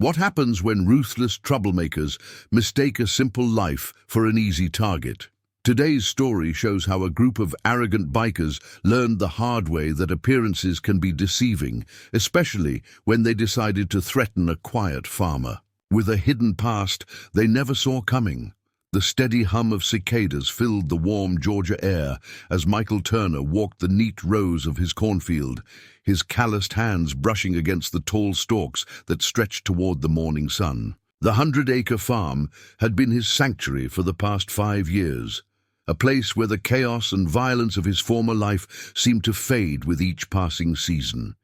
What happens when ruthless troublemakers mistake a simple life for an easy target? Today's story shows how a group of arrogant bikers learned the hard way that appearances can be deceiving, especially when they decided to threaten a quiet farmer. With a hidden past they never saw coming, the steady hum of cicadas filled the warm Georgia air as Michael Turner walked the neat rows of his cornfield, his calloused hands brushing against the tall stalks that stretched toward the morning sun. The 100-acre farm had been his sanctuary for the past 5 years, a place where the chaos and violence of his former life seemed to fade with each passing season.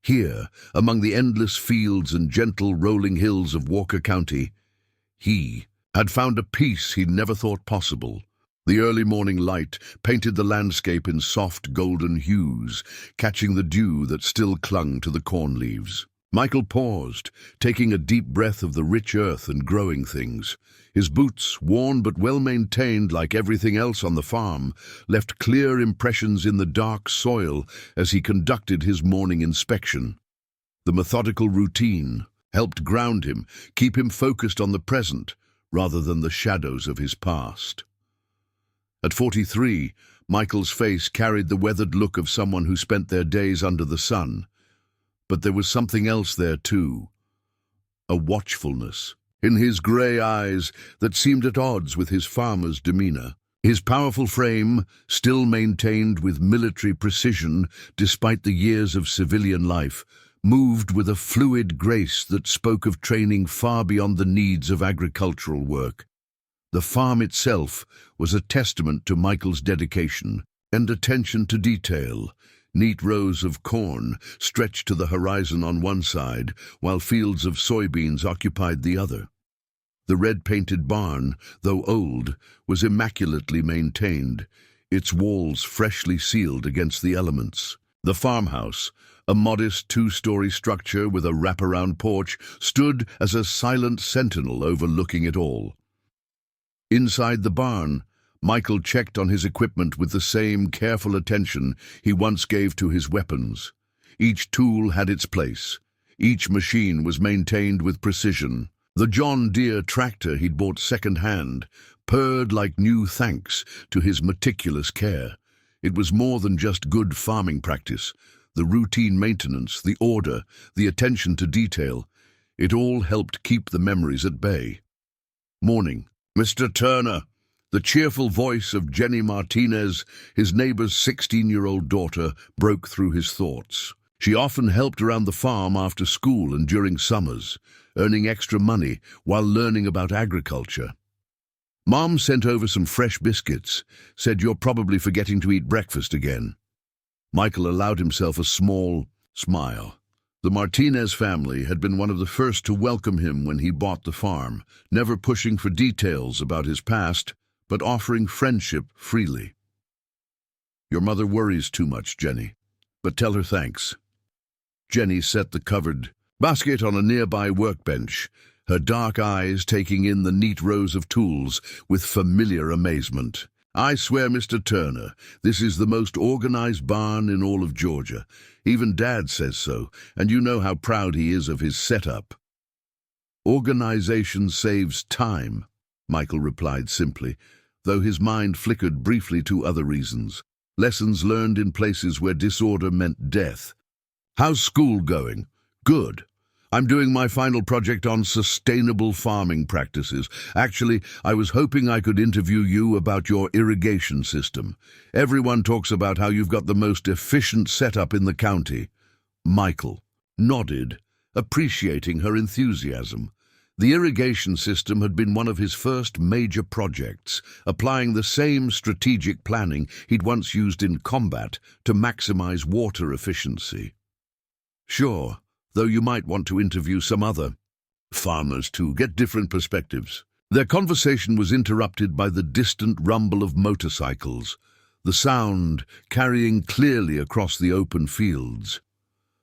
Here, among the endless fields and gentle rolling hills of Walker County, he had found a peace he'd never thought possible. The early morning light painted the landscape in soft golden hues, catching the dew that still clung to the corn leaves. Michael paused, taking a deep breath of the rich earth and growing things. His boots, worn but well-maintained like everything else on the farm, left clear impressions in the dark soil as he conducted his morning inspection. The methodical routine helped ground him, keep him focused on the present, rather than the shadows of his past. At 43, Michael's face carried the weathered look of someone who spent their days under the sun. But there was something else there too, a watchfulness in his grey eyes that seemed at odds with his farmer's demeanor. His powerful frame, still maintained with military precision despite the years of civilian life, moved with a fluid grace that spoke of training far beyond the needs of agricultural work. The farm itself was a testament to Michael's dedication and attention to detail. Neat rows of corn stretched to the horizon on one side, while fields of soybeans occupied the other. The red-painted barn, though old, was immaculately maintained, its walls freshly sealed against the elements. The farmhouse, a modest 2-story structure with a wraparound porch, stood as a silent sentinel overlooking it all. Inside the barn, Michael checked on his equipment with the same careful attention he once gave to his weapons. Each tool had its place. Each machine was maintained with precision. The John Deere tractor he'd bought second-hand purred like new thanks to his meticulous care. It was more than just good farming practice. The routine maintenance, the order, the attention to detail, it all helped keep the memories at bay. Morning. Mr. Turner. The cheerful voice of Jenny Martinez, his neighbor's 16-year-old daughter, broke through his thoughts. She often helped around the farm after school and during summers, earning extra money while learning about agriculture. Mom sent over some fresh biscuits, said you're probably forgetting to eat breakfast again. Michael allowed himself a small smile. The Martinez family had been one of the first to welcome him when he bought the farm, never pushing for details about his past, but offering friendship freely. Your mother worries too much, Jenny, but tell her thanks. Jenny set the covered basket on a nearby workbench, her dark eyes taking in the neat rows of tools with familiar amazement. I swear, Mr. Turner, this is the most organized barn in all of Georgia. Even Dad says so, and you know how proud he is of his setup. Organization saves time, Michael replied simply, though his mind flickered briefly to other reasons. Lessons learned in places where disorder meant death. How's school going? Good. I'm doing my final project on sustainable farming practices. Actually, I was hoping I could interview you about your irrigation system. Everyone talks about how you've got the most efficient setup in the county. Michael nodded, appreciating her enthusiasm. The irrigation system had been one of his first major projects, applying the same strategic planning he'd once used in combat to maximize water efficiency. Sure, though you might want to interview some other farmers to get different perspectives. Their conversation was interrupted by the distant rumble of motorcycles, the sound carrying clearly across the open fields.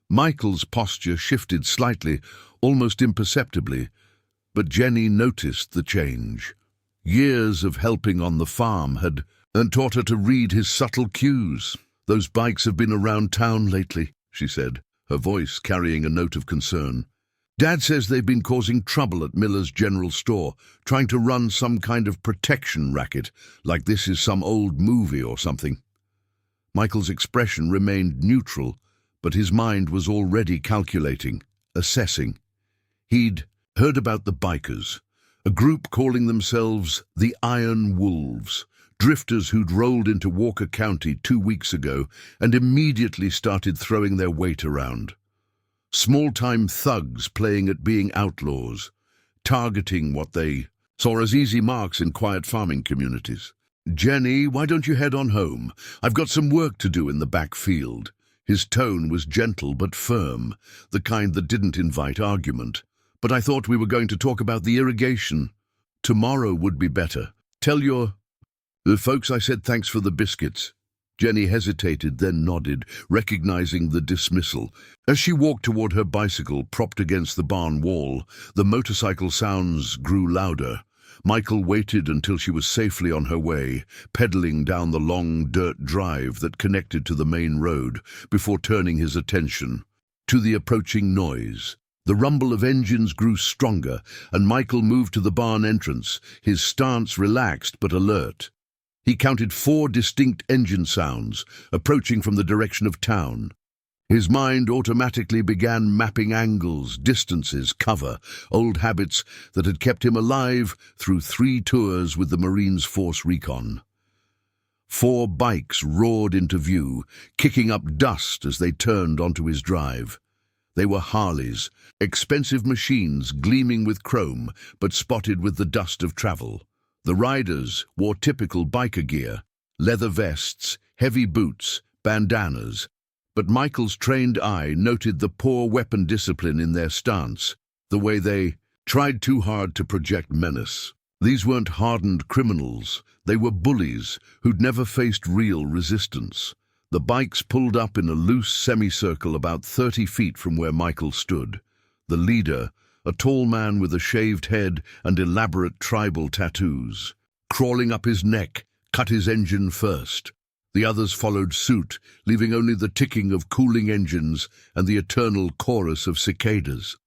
Michael's posture shifted slightly, almost imperceptibly, but Jenny noticed the change. Years of helping on the farm had taught her to read his subtle cues. Those bikes have been around town lately, she said, her voice carrying a note of concern. Dad says they've been causing trouble at Miller's General Store, trying to run some kind of protection racket, like this is some old movie or something. Michael's expression remained neutral, but his mind was already calculating, assessing. He'd heard about the bikers, a group calling themselves the Iron Wolves, drifters who'd rolled into Walker County 2 weeks ago and immediately started throwing their weight around. Small-time thugs playing at being outlaws, targeting what they saw as easy marks in quiet farming communities. "Jenny, why don't you head on home? I've got some work to do in the back field." His tone was gentle but firm, the kind that didn't invite argument. "But I thought we were going to talk about the irrigation. Tomorrow would be better. Tell the folks I said thanks for the biscuits." Jenny hesitated, then nodded, recognizing the dismissal. As she walked toward her bicycle propped against the barn wall, the motorcycle sounds grew louder. Michael waited until she was safely on her way, pedaling down the long dirt drive that connected to the main road, before turning his attention to the approaching noise. The rumble of engines grew stronger, and Michael moved to the barn entrance, his stance relaxed but alert. He counted 4 distinct engine sounds, approaching from the direction of town. His mind automatically began mapping angles, distances, cover, old habits that had kept him alive through 3 tours with the Marines Force Recon. 4 bikes roared into view, kicking up dust as they turned onto his drive. They were Harleys, expensive machines gleaming with chrome, but spotted with the dust of travel. The riders wore typical biker gear, leather vests, heavy boots, bandanas, but Michael's trained eye noted the poor weapon discipline in their stance, the way they tried too hard to project menace. These weren't hardened criminals, they were bullies who'd never faced real resistance. The bikes pulled up in a loose semicircle about 30 feet from where Michael stood. The leader, a tall man with a shaved head and elaborate tribal tattoos, crawling up his neck, cut his engine first. The others followed suit, leaving only the ticking of cooling engines and the eternal chorus of cicadas.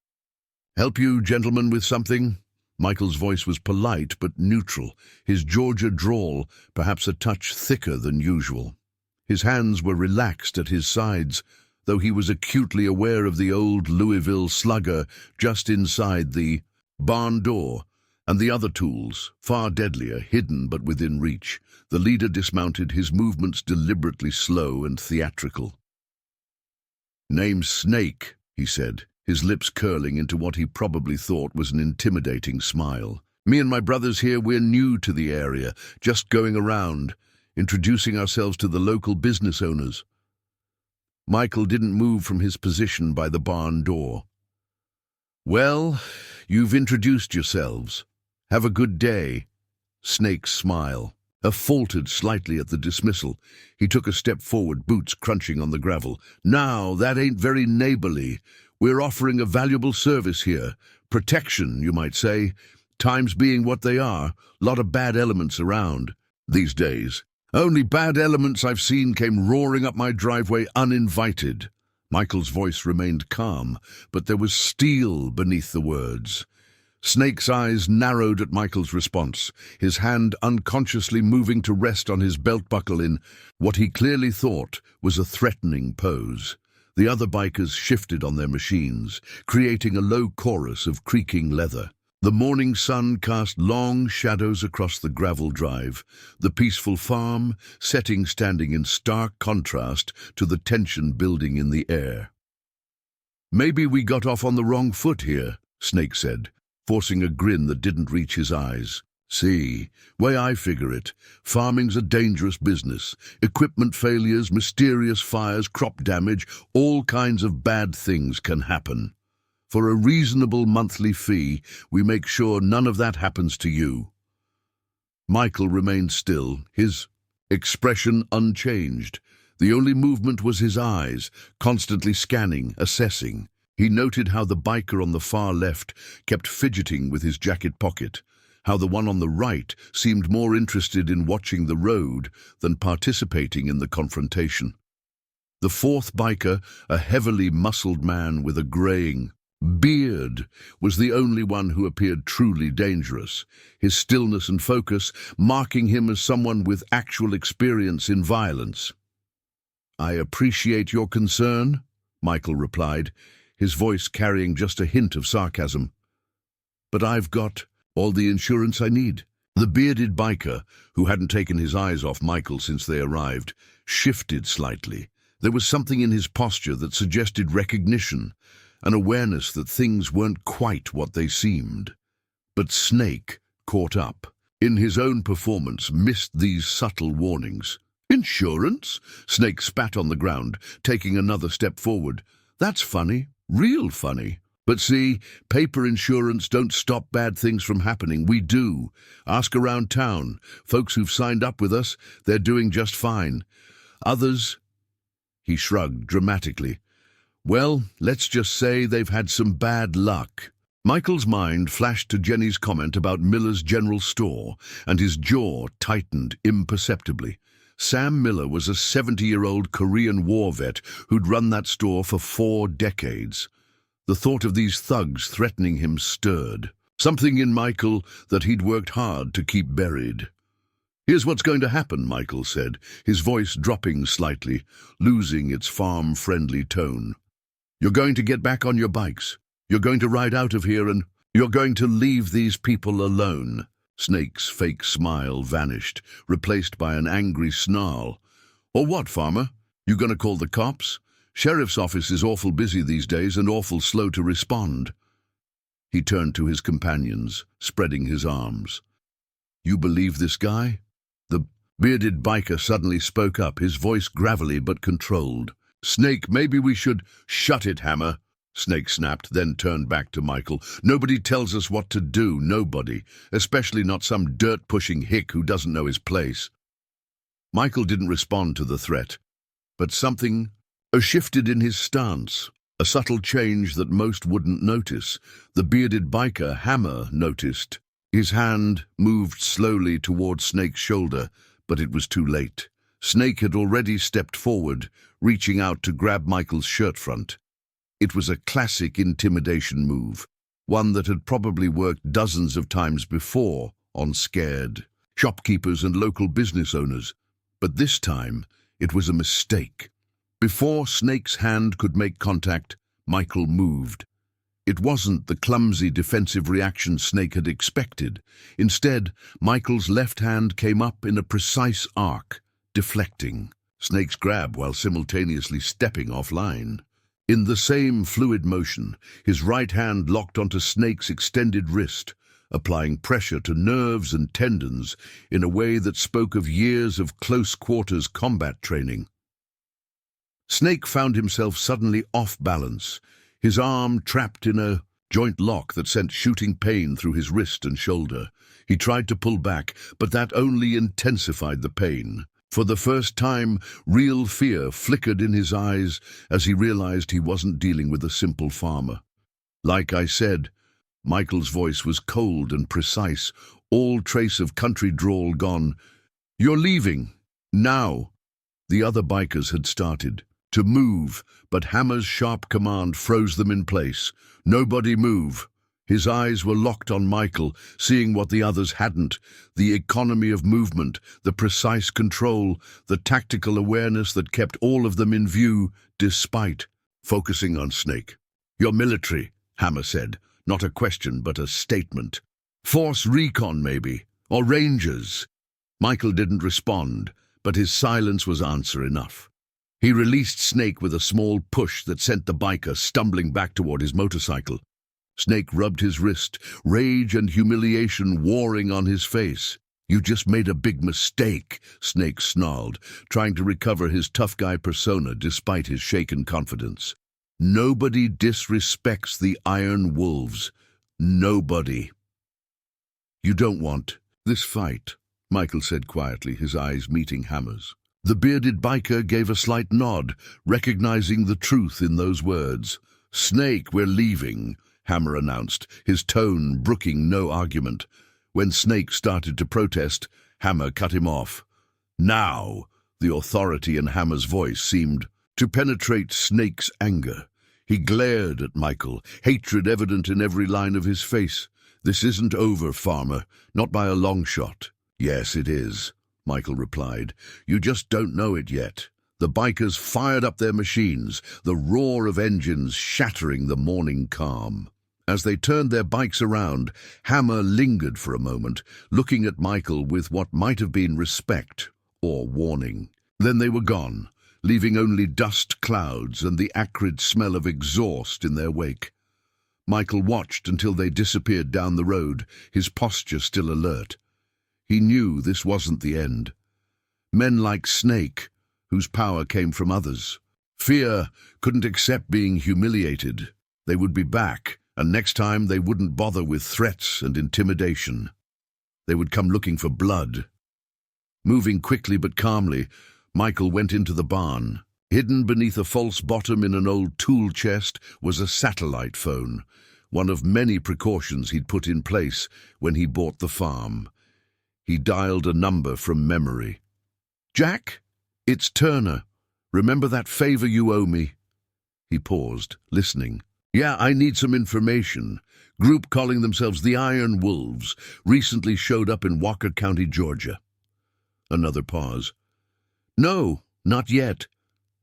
"Help you, gentlemen, with something?" Michael's voice was polite but neutral, his Georgia drawl perhaps a touch thicker than usual. His hands were relaxed at his sides, though he was acutely aware of the old Louisville slugger just inside the barn door, and the other tools, far deadlier, hidden but within reach. The leader dismounted, his movements deliberately slow and theatrical. "Name's Snake," he said, his lips curling into what he probably thought was an intimidating smile. "Me and my brothers here, we're new to the area, just going around, introducing ourselves to the local business owners." Michael didn't move from his position by the barn door. "Well, you've introduced yourselves. Have a good day." Snake's smile faltered slightly at the dismissal. He took a step forward, boots crunching on the gravel. "Now, that ain't very neighborly. We're offering a valuable service here. Protection, you might say. Times being what they are, lot of bad elements around these days. Only bad elements I've seen came roaring up my driveway uninvited." Michael's voice remained calm, but there was steel beneath the words. Snake's eyes narrowed at Michael's response, his hand unconsciously moving to rest on his belt buckle in what he clearly thought was a threatening pose. The other bikers shifted on their machines, creating a low chorus of creaking leather. The morning sun cast long shadows across the gravel drive, the peaceful farm setting standing in stark contrast to the tension building in the air. "Maybe we got off on the wrong foot here," Snake said, forcing a grin that didn't reach his eyes. "See, way I figure it, farming's a dangerous business. Equipment failures, mysterious fires, crop damage, all kinds of bad things can happen. For a reasonable monthly fee, we make sure none of that happens to you." Michael remained still, his expression unchanged. The only movement was his eyes, constantly scanning, assessing. He noted how the biker on the far left kept fidgeting with his jacket pocket, how the one on the right seemed more interested in watching the road than participating in the confrontation. The fourth biker, a heavily muscled man with a graying Beard was the only one who appeared truly dangerous, his stillness and focus marking him as someone with actual experience in violence. "I appreciate your concern," Michael replied, his voice carrying just a hint of sarcasm. "But I've got all the insurance I need." The bearded biker, who hadn't taken his eyes off Michael since they arrived, shifted slightly. There was something in his posture that suggested recognition, an awareness that things weren't quite what they seemed. But Snake caught up. In his own performance, missed these subtle warnings. "Insurance?" Snake spat on the ground, taking another step forward. "That's funny, real funny. But see, paper insurance don't stop bad things from happening. We do. Ask around town. Folks who've signed up with us, they're doing just fine. Others..." He shrugged dramatically. "Well, let's just say they've had some bad luck." Michael's mind flashed to Jenny's comment about Miller's General Store, and his jaw tightened imperceptibly. Sam Miller was a 70-year-old Korean war vet who'd run that store for 4 decades. The thought of these thugs threatening him stirred. Something in Michael that he'd worked hard to keep buried. "Here's what's going to happen," Michael said, his voice dropping slightly, losing its farm-friendly tone. "You're going to get back on your bikes. You're going to ride out of here and you're going to leave these people alone." Snake's fake smile vanished, replaced by an angry snarl. "Or what, farmer? You gonna call the cops? Sheriff's office is awful busy these days and awful slow to respond." He turned to his companions, spreading his arms. "You believe this guy?" The bearded biker suddenly spoke up, his voice gravelly but controlled. "Snake, maybe we should..." "Shut it, Hammer," Snake snapped, then turned back to Michael. "Nobody tells us what to do, nobody. Especially not some dirt-pushing hick who doesn't know his place." Michael didn't respond to the threat, but something shifted in his stance, a subtle change that most wouldn't notice. The bearded biker, Hammer, noticed. His hand moved slowly toward Snake's shoulder, but it was too late. Snake had already stepped forward, reaching out to grab Michael's shirt front. It was a classic intimidation move, one that had probably worked dozens of times before on scared shopkeepers and local business owners. But this time, it was a mistake. Before Snake's hand could make contact, Michael moved. It wasn't the clumsy defensive reaction Snake had expected. Instead, Michael's left hand came up in a precise arc, deflecting Snake's grab while simultaneously stepping offline. In the same fluid motion, his right hand locked onto Snake's extended wrist, applying pressure to nerves and tendons in a way that spoke of years of close-quarters combat training. Snake found himself suddenly off balance, his arm trapped in a joint lock that sent shooting pain through his wrist and shoulder. He tried to pull back, but that only intensified the pain. For the first time, real fear flickered in his eyes as he realized he wasn't dealing with a simple farmer. "Like I said," Michael's voice was cold and precise, all trace of country drawl gone. "You're leaving. Now." The other bikers had started to move, but Hammer's sharp command froze them in place. "Nobody move." His eyes were locked on Michael, seeing what the others hadn't: the economy of movement, the precise control, the tactical awareness that kept all of them in view, despite focusing on Snake. "You're military," Hammer said, not a question but a statement. "Force recon, maybe, or Rangers." Michael didn't respond, but his silence was answer enough. He released Snake with a small push that sent the biker stumbling back toward his motorcycle. Snake rubbed his wrist, rage and humiliation warring on his face. "You just made a big mistake," Snake snarled, trying to recover his tough guy persona despite his shaken confidence. "Nobody disrespects the Iron Wolves. Nobody." "You don't want this fight," Michael said quietly, his eyes meeting Hammer's. The bearded biker gave a slight nod, recognizing the truth in those words. "Snake, we're leaving," Hammer announced, his tone brooking no argument. When Snake started to protest, Hammer cut him off. Now, the authority in Hammer's voice seemed to penetrate Snake's anger. He glared at Michael, hatred evident in every line of his face. "This isn't over, farmer, not by a long shot." "Yes, it is," Michael replied. "You just don't know it yet." The bikers fired up their machines, the roar of engines shattering the morning calm. As they turned their bikes around, Hammer lingered for a moment, looking at Michael with what might have been respect or warning. Then they were gone, leaving only dust clouds and the acrid smell of exhaust in their wake. Michael watched until they disappeared down the road, his posture still alert. He knew this wasn't the end. Men like Snake, whose power came from others. Fear couldn't accept being humiliated. They would be back, and next time they wouldn't bother with threats and intimidation. They would come looking for blood. Moving quickly but calmly, Michael went into the barn. Hidden beneath a false bottom in an old tool chest was a satellite phone, one of many precautions he'd put in place when he bought the farm. He dialed a number from memory. "Jack? It's Turner. Remember that favor you owe me?" He paused, listening. "Yeah, I need some information. Group calling themselves the Iron Wolves recently showed up in Walker County, Georgia." Another pause. "No, not yet,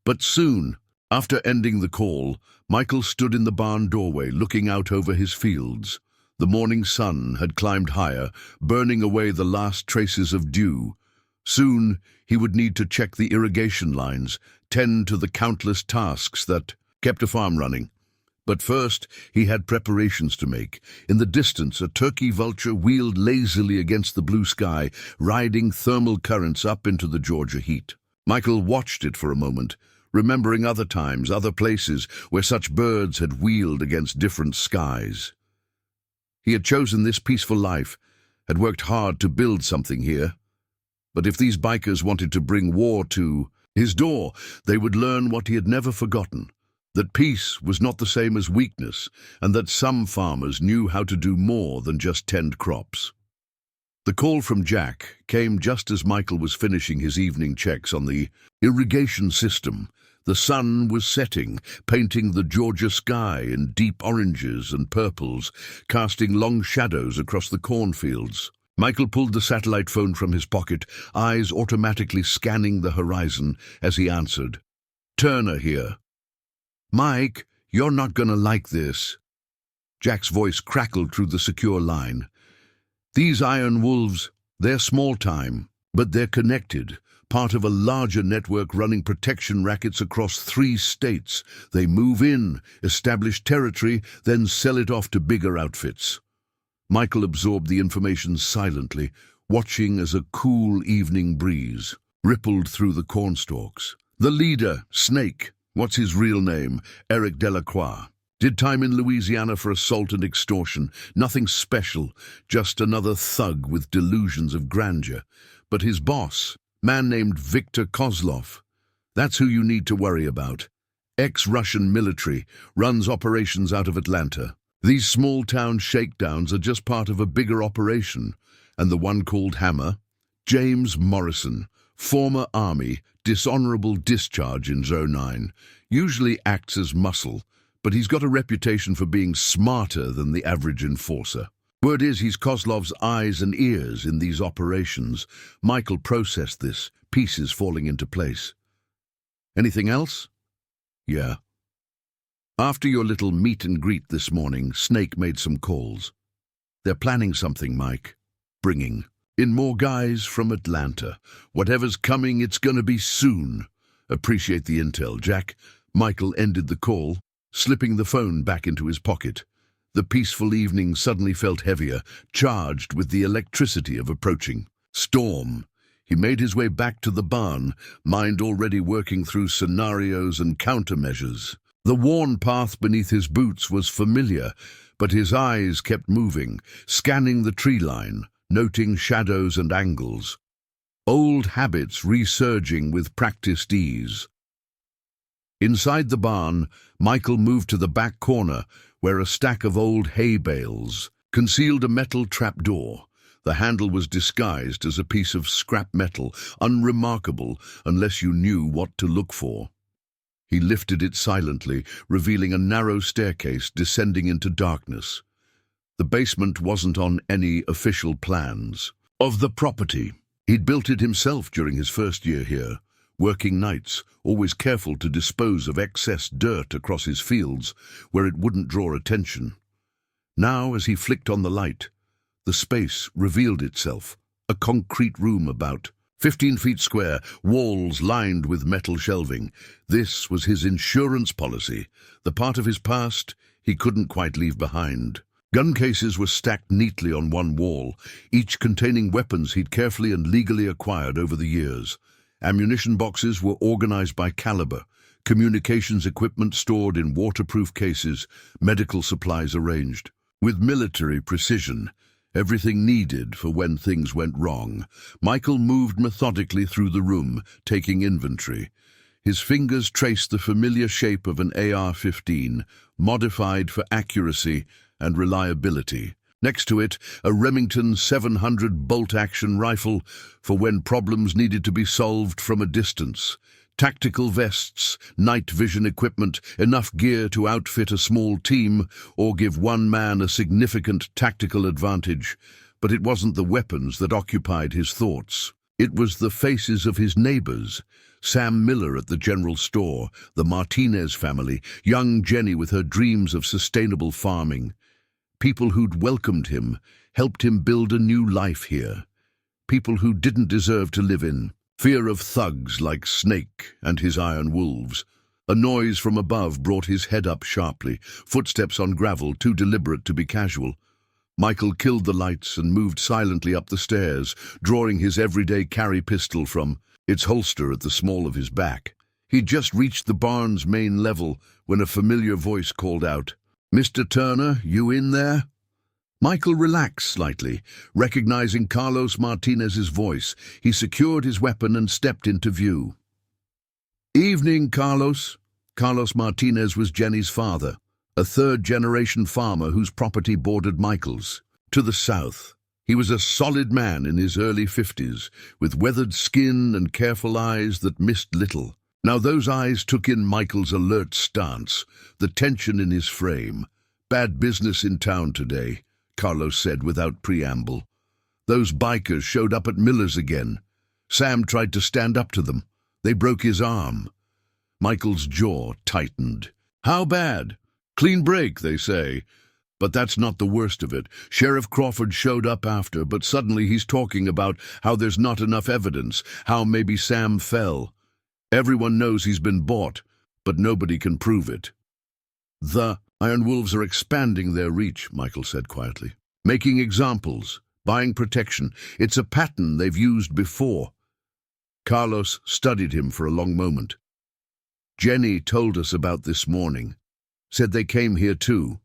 but soon." After ending the call, Michael stood in the barn doorway looking out over his fields. The morning sun had climbed higher, burning away the last traces of dew. Soon he would need to check the irrigation lines, tend to the countless tasks that kept a farm running. But first, he had preparations to make. In the distance, a turkey vulture wheeled lazily against the blue sky, riding thermal currents up into the Georgia heat. Michael watched it for a moment, remembering other times, other places where such birds had wheeled against different skies. He had chosen this peaceful life, had worked hard to build something here. But if these bikers wanted to bring war to his door, they would learn what he had never forgotten. That peace was not the same as weakness, and that some farmers knew how to do more than just tend crops. The call from Jack came just as Michael was finishing his evening checks on the irrigation system. The sun was setting, painting the Georgia sky in deep oranges and purples, casting long shadows across the cornfields. Michael pulled the satellite phone from his pocket, eyes automatically scanning the horizon as he answered. "Turner here." "Mike, you're not gonna like this." Jack's voice crackled through the secure line. "These Iron Wolves, they're small time, but they're connected, part of a larger network running protection rackets across 3 states. They move in, establish territory, then sell it off to bigger outfits." Michael absorbed the information silently, watching as a cool evening breeze rippled through the cornstalks. The leader, Snake, what's his real name? Eric Delacroix. Did time in Louisiana for assault and extortion. Nothing special, just another thug with delusions of grandeur. But his boss, man named Viktor Kozlov, that's who you need to worry about. Ex-Russian military, runs operations out of Atlanta. These small-town shakedowns are just part of a bigger operation, and the one called Hammer, James Morrison, former Army, dishonorable discharge in Zone 9, usually acts as muscle, but he's got a reputation for being smarter than the average enforcer. Word is he's Kozlov's eyes and ears in these operations. Michael processed this, pieces falling into place. "Anything else?" "Yeah. After your little meet and greet this morning, Snake made some calls. They're planning something, Mike. Bringing in more guys from Atlanta. Whatever's coming, it's gonna be soon. Appreciate the intel, Jack." Michael ended the call, slipping the phone back into his pocket. The peaceful evening suddenly felt heavier, charged with the electricity of approaching storm. He made his way back to the barn, mind already working through scenarios and countermeasures. The worn path beneath his boots was familiar, but his eyes kept moving, scanning the tree line, noting shadows and angles. Old habits resurging with practiced ease. Inside the barn, Michael moved to the back corner, where a stack of old hay bales concealed a metal trapdoor. The handle was disguised as a piece of scrap metal, unremarkable unless you knew what to look for. He lifted it silently, revealing a narrow staircase descending into darkness. The basement wasn't on any official plans of the property. He'd built it himself during his first year here, working nights, always careful to dispose of excess dirt across his fields where it wouldn't draw attention. Now, as he flicked on the light, the space revealed itself, a concrete room about 15 feet square, walls lined with metal shelving. This was his insurance policy, the part of his past he couldn't quite leave behind. Gun cases were stacked neatly on one wall, each containing weapons he'd carefully and legally acquired over the years. Ammunition boxes were organized by caliber, communications equipment stored in waterproof cases, medical supplies arranged. With military precision, everything needed for when things went wrong. Michael moved methodically through the room, taking inventory. His fingers traced the familiar shape of an AR-15, modified for accuracy and reliability. Next to it, a Remington 700 bolt-action rifle for when problems needed to be solved from a distance. Tactical vests, night vision equipment, enough gear to outfit a small team or give one man a significant tactical advantage. But it wasn't the weapons that occupied his thoughts. It was the faces of his neighbors. Sam Miller at the general store, the Martinez family, young Jenny with her dreams of sustainable farming. People who'd welcomed him, helped him build a new life here. People who didn't deserve to live in fear of thugs like Snake and his iron wolves. A noise from above brought his head up sharply, footsteps on gravel too deliberate to be casual. Michael killed the lights and moved silently up the stairs, drawing his everyday carry pistol from its holster at the small of his back. He'd just reached the barn's main level when a familiar voice called out, "Mr. Turner, you in there?" Michael relaxed slightly, recognizing Carlos Martinez's voice. He secured his weapon and stepped into view. "Evening, Carlos." Carlos Martinez was Jenny's father, a third-generation farmer whose property bordered Michael's. To the south, he was a solid man in his early 50s, with weathered skin and careful eyes that missed little. Now those eyes took in Michael's alert stance, the tension in his frame. "Bad business in town today," Carlos said without preamble. "Those bikers showed up at Miller's again. Sam tried to stand up to them. They broke his arm." Michael's jaw tightened. "How bad?" "Clean break, they say. But that's not the worst of it. Sheriff Crawford showed up after, but suddenly he's talking about how there's not enough evidence, how maybe Sam fell. Everyone knows he's been bought, but nobody can prove it." "The Iron Wolves are expanding their reach," Michael said quietly. "Making examples, buying protection. It's a pattern they've used before." Carlos studied him for a long moment. "Jenny told us about this morning. Said they came here too."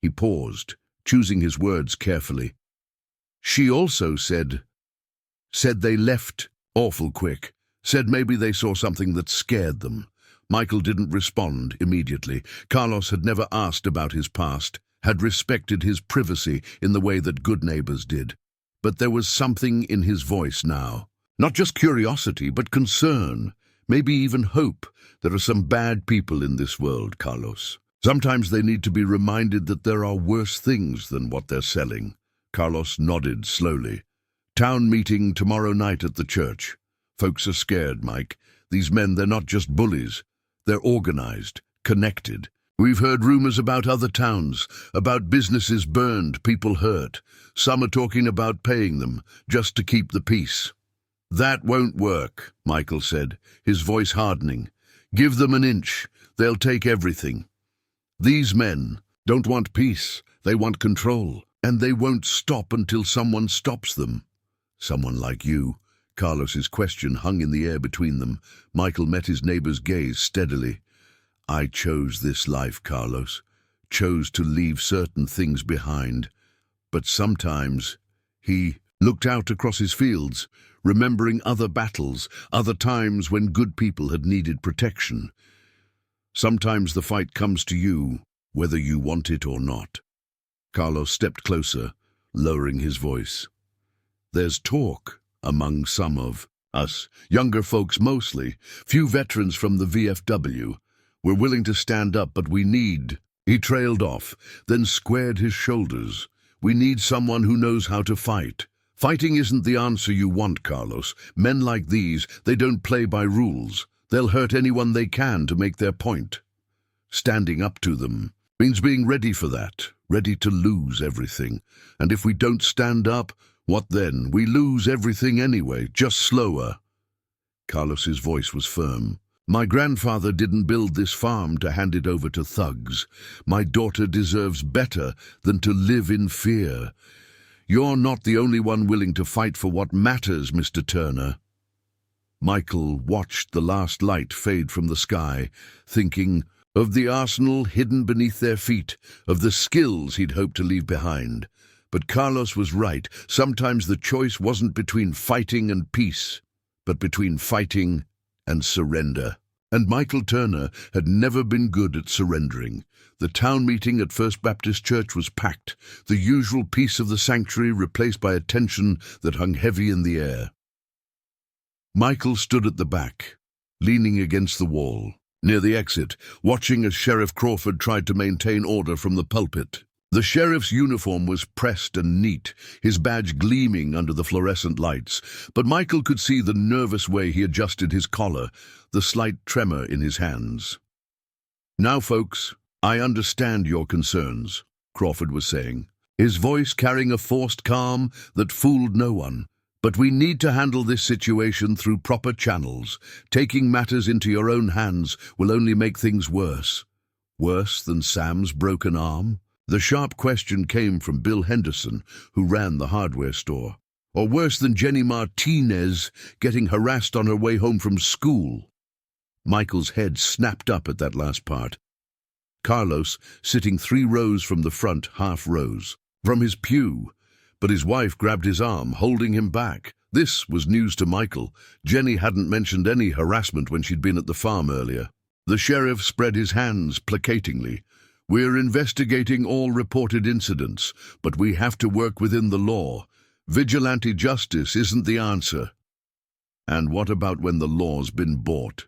He paused, choosing his words carefully. "She also said they left awful quick. Said maybe they saw something that scared them." Michael didn't respond immediately. Carlos had never asked about his past, had respected his privacy in the way that good neighbors did. But there was something in his voice now. Not just curiosity, but concern, maybe even hope. "There are some bad people in this world, Carlos. Sometimes they need to be reminded that there are worse things than what they're selling." Carlos nodded slowly. "Town meeting tomorrow night at the church. Folks are scared, Mike. These men, they're not just bullies. They're organized, connected. We've heard rumors about other towns, about businesses burned, people hurt. Some are talking about paying them, just to keep the peace." "That won't work," Michael said, his voice hardening. "Give them an inch. They'll take everything. These men don't want peace. They want control. And they won't stop until someone stops them." "Someone like you." Carlos's question hung in the air between them. Michael met his neighbor's gaze steadily. "I chose this life, Carlos. Chose to leave certain things behind. But sometimes," he looked out across his fields, remembering other battles, other times when good people had needed protection. "Sometimes the fight comes to you, whether you want it or not." Carlos stepped closer, lowering his voice. "There's talk among some of Us, younger folks mostly, few veterans from the VFW. We're willing to stand up, but we need... He trailed off, then squared his shoulders. We need someone who knows how to fight. Fighting isn't the answer you want, Carlos. Men like these, they don't play by rules. They'll hurt anyone they can to make their point. Standing up to them means being ready for that, ready to lose everything. And if we don't stand up, what then? We lose everything anyway, just slower. Carlos's voice was firm. My grandfather didn't build this farm to hand it over to thugs. My daughter deserves better than to live in fear. You're not the only one willing to fight for what matters, Mr. Turner. Michael watched the last light fade from the sky, thinking of the arsenal hidden beneath their feet, of the skills he'd hoped to leave behind. But Carlos was right. Sometimes the choice wasn't between fighting and peace, but between fighting and surrender. And Michael Turner had never been good at surrendering. The town meeting at First Baptist Church was packed, the usual peace of the sanctuary replaced by a tension that hung heavy in the air. Michael stood at the back, leaning against the wall, near the exit, watching as Sheriff Crawford tried to maintain order from the pulpit. The sheriff's uniform was pressed and neat, his badge gleaming under the fluorescent lights, but Michael could see the nervous way he adjusted his collar, the slight tremor in his hands. Now, folks, I understand your concerns, Crawford was saying, his voice carrying a forced calm that fooled no one. But we need to handle this situation through proper channels. Taking matters into your own hands will only make things worse. Worse than Sam's broken arm? The sharp question came from Bill Henderson, who ran the hardware store. Or worse than Jenny Martinez getting harassed on her way home from school? Michael's head snapped up at that last part. Carlos, sitting 3 rows from the front, half rose from his pew, but his wife grabbed his arm, holding him back. This was news to Michael. Jenny hadn't mentioned any harassment when she'd been at the farm earlier. The sheriff spread his hands placatingly. We're investigating all reported incidents, but we have to work within the law. Vigilante justice isn't the answer. And what about when the law's been bought?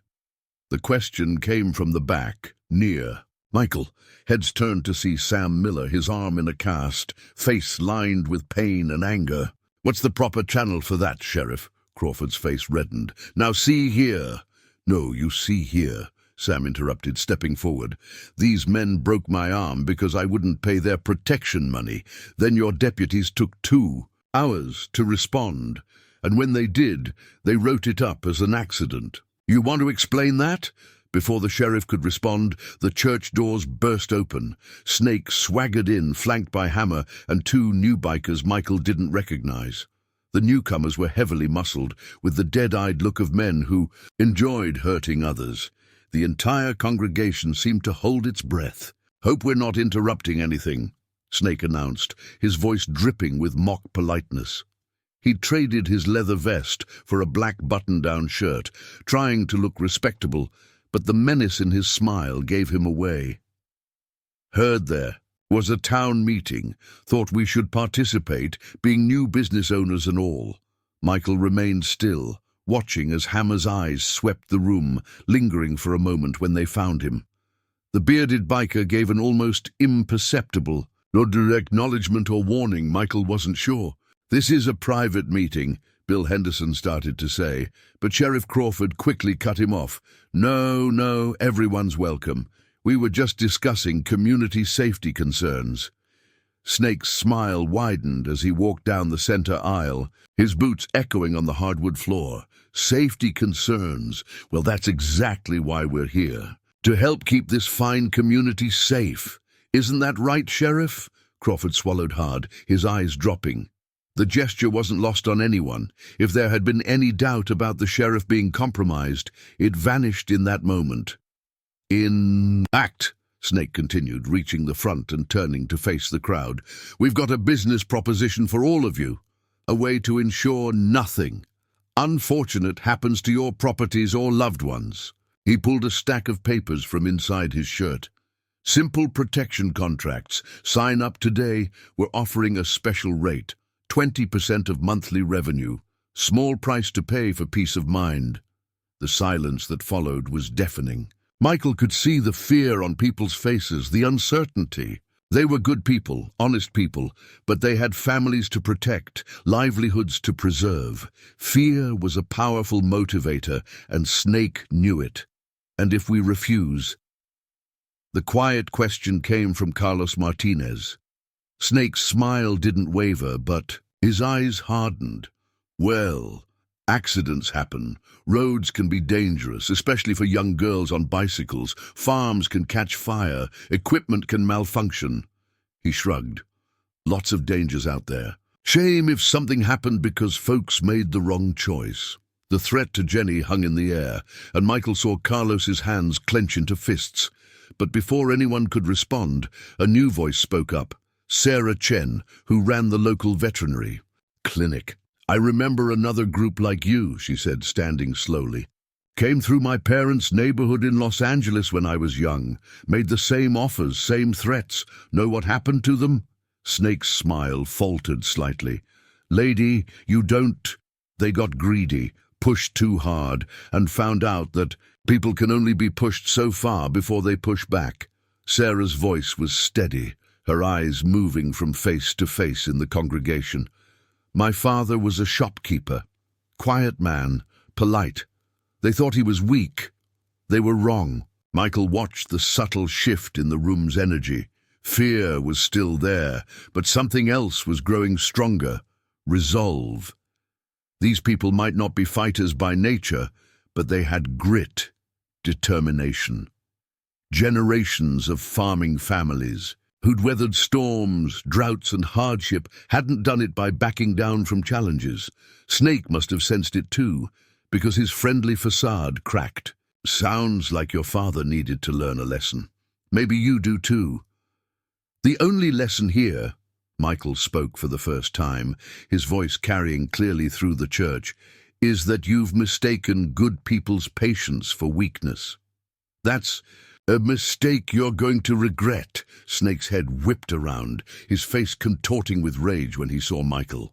The question came from the back, near. Michael, heads turned to see Sam Miller, his arm in a cast, face lined with pain and anger. What's the proper channel for that, Sheriff? Crawford's face reddened. Now see here. No, you see here, Sam interrupted, stepping forward. These men broke my arm because I wouldn't pay their protection money. Then your deputies took 2 hours to respond, and when they did, they wrote it up as an accident. You want to explain that? Before the sheriff could respond, the church doors burst open. Snake swaggered in, flanked by Hammer and 2 new bikers Michael didn't recognize. The newcomers were heavily muscled, with the dead-eyed look of men who enjoyed hurting others. The entire congregation seemed to hold its breath. "Hope we're not interrupting anything," Snake announced, his voice dripping with mock politeness. He'd traded his leather vest for a black button-down shirt, trying to look respectable, but the menace in his smile gave him away. "Heard there was a town meeting. Thought we should participate, being new business owners and all." Michael remained still, watching as Hammer's eyes swept the room, lingering for a moment when they found him. The bearded biker gave an almost imperceptible nod of acknowledgement or warning. Michael wasn't sure. "This is a private meeting," Bill Henderson started to say, but Sheriff Crawford quickly cut him off. No, everyone's welcome. We were just discussing community safety concerns." Snake's smile widened as he walked down the center aisle, his boots echoing on the hardwood floor. "Safety concerns. Well, that's exactly why we're here. To help keep this fine community safe. Isn't that right, Sheriff?" Crawford swallowed hard, his eyes dropping. The gesture wasn't lost on anyone. If there had been any doubt about the sheriff being compromised, it vanished in that moment. "In fact," Snake continued, reaching the front and turning to face the crowd, "we've got a business proposition for all of you. A way to ensure nothing unfortunate happens to your properties or loved ones." He pulled a stack of papers from inside his shirt. "Simple protection contracts. Sign up today. We're offering a special rate. 20% of monthly revenue. Small price to pay for peace of mind. The silence that followed was deafening. Michael could see the fear on people's faces, the uncertainty. They were good people, honest people, but they had families to protect, livelihoods to preserve. Fear was a powerful motivator, and Snake knew it. And if we refuse? The quiet question came from Carlos Martinez. Snake's smile didn't waver, but his eyes hardened. Well, accidents happen. Roads can be dangerous, especially for young girls on bicycles. Farms can catch fire. Equipment can malfunction. He shrugged. Lots of dangers out there. Shame if something happened because folks made the wrong choice. The threat to Jenny hung in the air, and Michael saw Carlos's hands clench into fists. But before anyone could respond, a new voice spoke up. Sarah Chen, who ran the local veterinary clinic. I remember another group like you, she said, standing slowly. Came through my parents' neighborhood in Los Angeles when I was young. Made the same offers, same threats. Know what happened to them? Snake's smile faltered slightly. Lady, you don't. They got greedy, pushed too hard, and found out that people can only be pushed so far before they push back. Sarah's voice was steady, her eyes moving from face to face in the congregation. My father was a shopkeeper. Quiet man, polite. They thought he was weak. They were wrong. Michael watched the subtle shift in the room's energy. Fear was still there, but something else was growing stronger. Resolve. These people might not be fighters by nature, but they had grit, determination. Generations of farming families who'd weathered storms, droughts, and hardship hadn't done it by backing down from challenges. Snake must have sensed it too, because his friendly facade cracked. Sounds like your father needed to learn a lesson. Maybe you do too. The only lesson here, Michael spoke for the first time, his voice carrying clearly through the church, is that you've mistaken good people's patience for weakness. That's a mistake you're going to regret. Snake's head whipped around, his face contorting with rage when he saw Michael.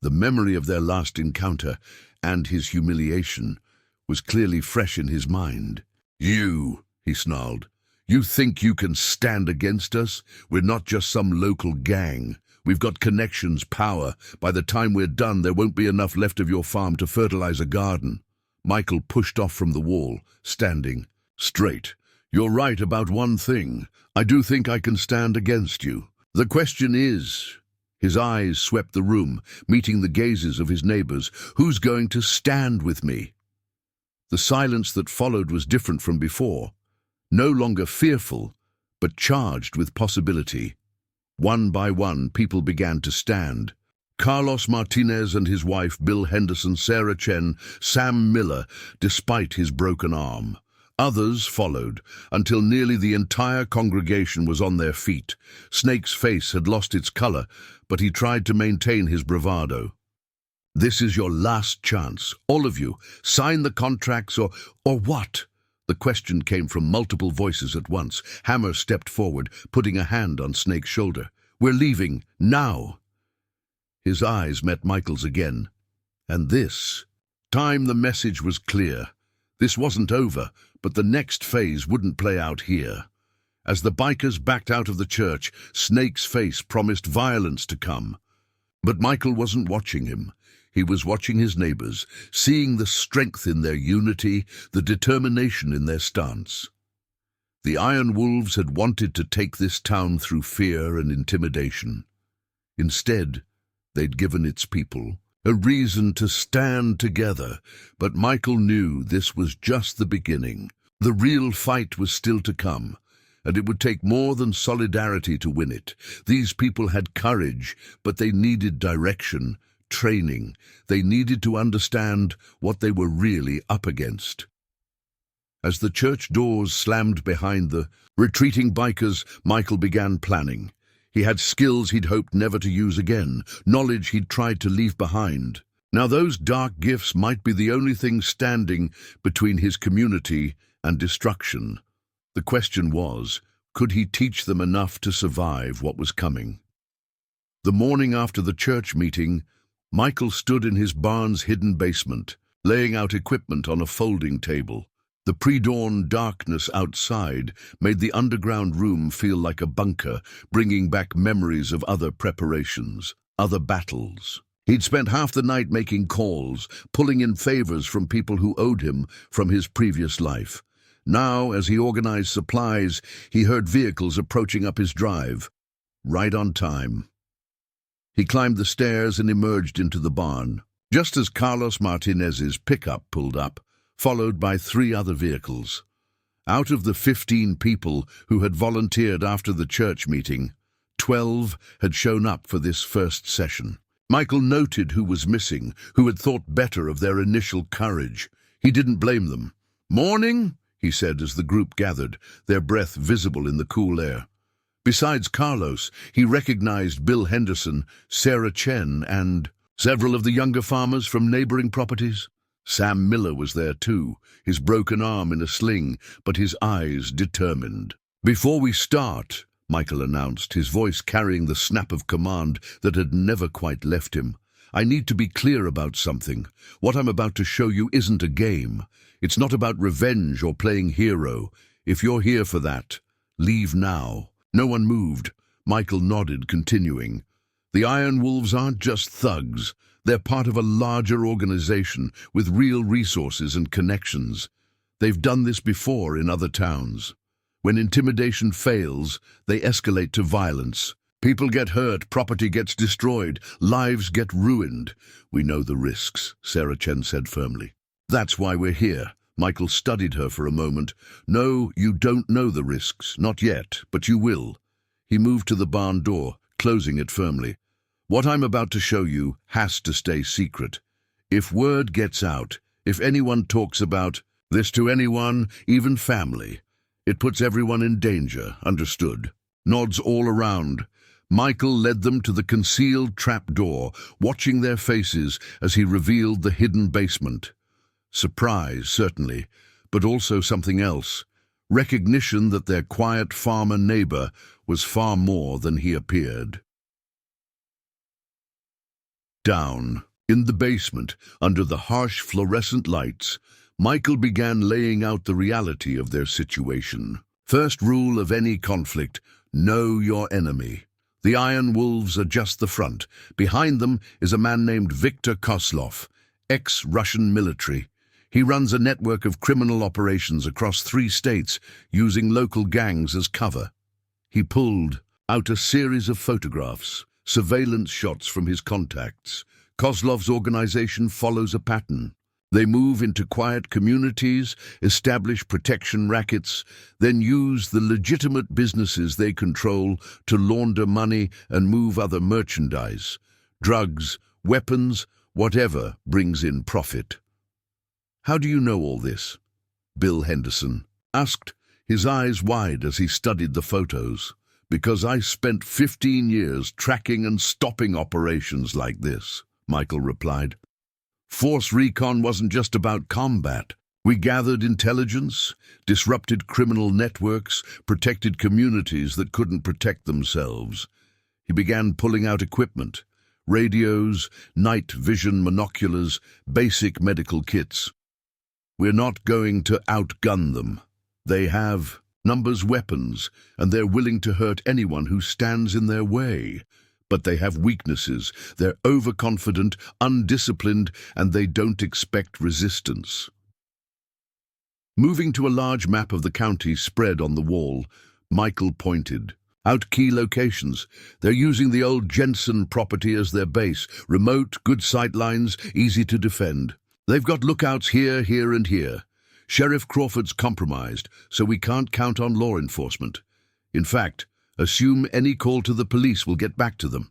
The memory of their last encounter and his humiliation was clearly fresh in his mind. You, he snarled, you think you can stand against us? We're not just some local gang. We've got connections, power. By the time we're done, there won't be enough left of your farm to fertilize a garden. Michael pushed off from the wall, standing straight. You're right about one thing. I do think I can stand against you. The question is... His eyes swept the room, meeting the gazes of his neighbors. Who's going to stand with me? The silence that followed was different from before. No longer fearful, but charged with possibility. One by one, people began to stand. Carlos Martinez and his wife, Bill Henderson, Sarah Chen, Sam Miller, despite his broken arm. Others followed, until nearly the entire congregation was on their feet. Snake's face had lost its color, but he tried to maintain his bravado. This is your last chance, all of you. Sign the contracts or what? The question came from multiple voices at once. Hammer stepped forward, putting a hand on Snake's shoulder. We're leaving, now. His eyes met Michael's again. And this time the message was clear. This wasn't over, but the next phase wouldn't play out here. As the bikers backed out of the church, Snake's face promised violence to come. But Michael wasn't watching him. He was watching his neighbors, seeing the strength in their unity, the determination in their stance. The Iron Wolves had wanted to take this town through fear and intimidation. Instead, they'd given its people a reason to stand together, but Michael knew this was just the beginning. The real fight was still to come, and it would take more than solidarity to win it. These people had courage, but they needed direction, training. They needed to understand what they were really up against. As the church doors slammed behind the retreating bikers, Michael began planning. He had skills he'd hoped never to use again, knowledge he'd tried to leave behind. Now those dark gifts might be the only thing standing between his community and destruction. The question was, could he teach them enough to survive what was coming? The morning after the church meeting, Michael stood in his barn's hidden basement, laying out equipment on a folding table. The pre-dawn darkness outside made the underground room feel like a bunker, bringing back memories of other preparations, other battles. He'd spent half the night making calls, pulling in favors from people who owed him from his previous life. Now, as he organized supplies, he heard vehicles approaching up his drive. Right on time. He climbed the stairs and emerged into the barn. Just as Carlos Martinez's pickup pulled up, followed by 3 other vehicles. Out of the 15 people who had volunteered after the church meeting, 12 had shown up for this first session. Michael noted who was missing, who had thought better of their initial courage. He didn't blame them. "Morning," he said as the group gathered, their breath visible in the cool air. Besides Carlos, he recognized Bill Henderson, Sarah Chen, and several of the younger farmers from neighboring properties. Sam Miller was there too, his broken arm in a sling, but his eyes determined. "Before we start," Michael announced, his voice carrying the snap of command that had never quite left him, "I need to be clear about something. What I'm about to show you isn't a game. It's not about revenge or playing hero. If you're here for that, leave now." No one moved. Michael nodded, continuing. "The Iron Wolves aren't just thugs. They're part of a larger organization with real resources and connections. They've done this before in other towns. When intimidation fails, they escalate to violence. People get hurt, property gets destroyed, lives get ruined. We know the risks," Sarah Chen said firmly. "That's why we're here." Michael studied her for a moment. "No, you don't know the risks. Not yet, but you will." He moved to the barn door, closing it firmly. "What I'm about to show you has to stay secret. If word gets out, if anyone talks about this to anyone, even family, it puts everyone in danger, understood?" Nods all around. Michael led them to the concealed trap door, watching their faces as he revealed the hidden basement. Surprise, certainly, but also something else. Recognition that their quiet farmer neighbor was far more than he appeared. Down, in the basement, under the harsh fluorescent lights, Michael began laying out the reality of their situation. First rule of any conflict, know your enemy. The Iron Wolves are just the front. Behind them is a man named Viktor Kozlov, ex-Russian military. He runs a network of criminal operations across 3 states, using local gangs as cover. He pulled out a series of photographs, surveillance shots from his contacts. Kozlov's organization follows a pattern. They move into quiet communities, establish protection rackets, then use the legitimate businesses they control to launder money and move other merchandise. Drugs, weapons, whatever brings in profit. "How do you know all this?" Bill Henderson asked, his eyes wide as he studied the photos. "Because I spent 15 years tracking and stopping operations like this," Michael replied. "Force recon wasn't just about combat. We gathered intelligence, disrupted criminal networks, protected communities that couldn't protect themselves." He began pulling out equipment, radios, night vision monoculars, basic medical kits. "We're not going to outgun them. They have numbers, weapons, and they're willing to hurt anyone who stands in their way. But they have weaknesses. They're overconfident, undisciplined, and they don't expect resistance." Moving to a large map of the county spread on the wall, Michael pointed out key locations. They're using the old Jensen property as their base. Remote, good sight lines, easy to defend. They've got lookouts here, here, and here. Sheriff Crawford's compromised, so we can't count on law enforcement. In fact, assume any call to the police will get back to them.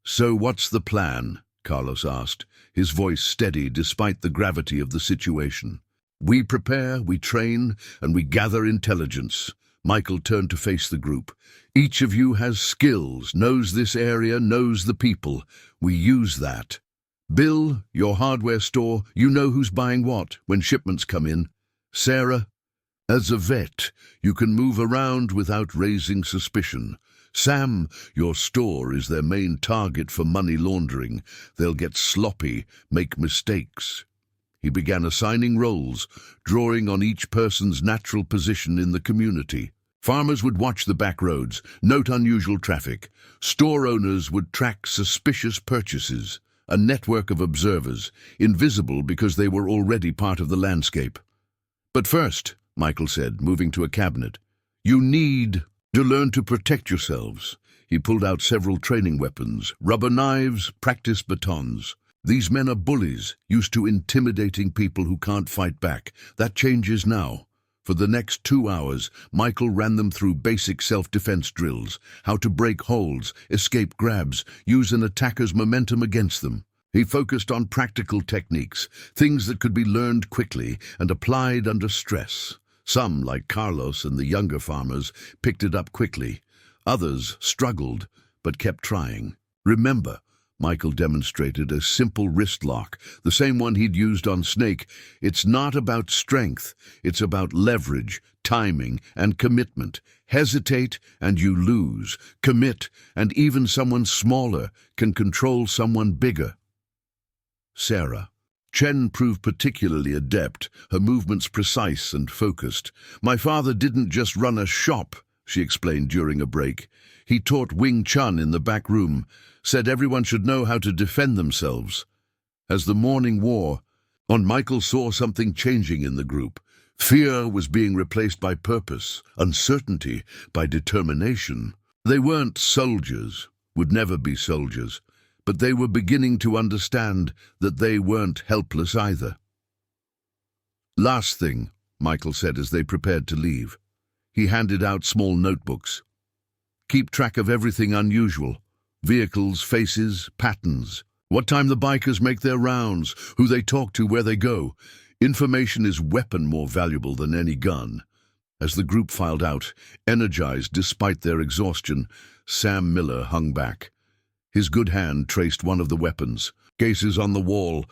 "So what's the plan?" Carlos asked, his voice steady despite the gravity of the situation. "We prepare, we train, and we gather intelligence." Michael turned to face the group. "Each of you has skills, knows this area, knows the people. We use that. Bill, your hardware store, you know who's buying what when shipments come in. Sarah, as a vet, you can move around without raising suspicion. Sam, your store is their main target for money laundering. They'll get sloppy, make mistakes. He began assigning roles, drawing on each person's natural position in the community. Farmers would watch the back roads, note unusual traffic. Store owners would track suspicious purchases. A network of observers, invisible because they were already part of the landscape. But first, Michael said, moving to a cabinet, you need to learn to protect yourselves. He pulled out several training weapons, rubber knives, practice batons. These men are bullies, used to intimidating people who can't fight back. That changes now. For the next 2 hours, Michael ran them through basic self-defense drills, how to break holds, escape grabs, use an attacker's momentum against them. He focused on practical techniques, things that could be learned quickly and applied under stress. Some, like Carlos and the younger farmers, picked it up quickly. Others struggled, but kept trying. Remember, Michael demonstrated a simple wrist lock, the same one he'd used on Snake. It's not about strength, it's about leverage, timing, and commitment. Hesitate and you lose. Commit, and even someone smaller can control someone bigger. Sarah. Chen proved particularly adept, her movements precise and focused. My father didn't just run a shop, she explained during a break. He taught Wing Chun in the back room, said everyone should know how to defend themselves. As the morning wore on, Michael saw something changing in the group. Fear was being replaced by purpose, uncertainty by determination. They weren't soldiers, would never be soldiers, but they were beginning to understand that they weren't helpless either. Last thing, Michael said as they prepared to leave. He handed out small notebooks. Keep track of everything unusual. Vehicles, faces, patterns. What time the bikers make their rounds, who they talk to, where they go. Information is weapon more valuable than any gun. As the group filed out, energized despite their exhaustion, Sam Miller hung back. His good hand traced one of the weapons. Cases on the wall.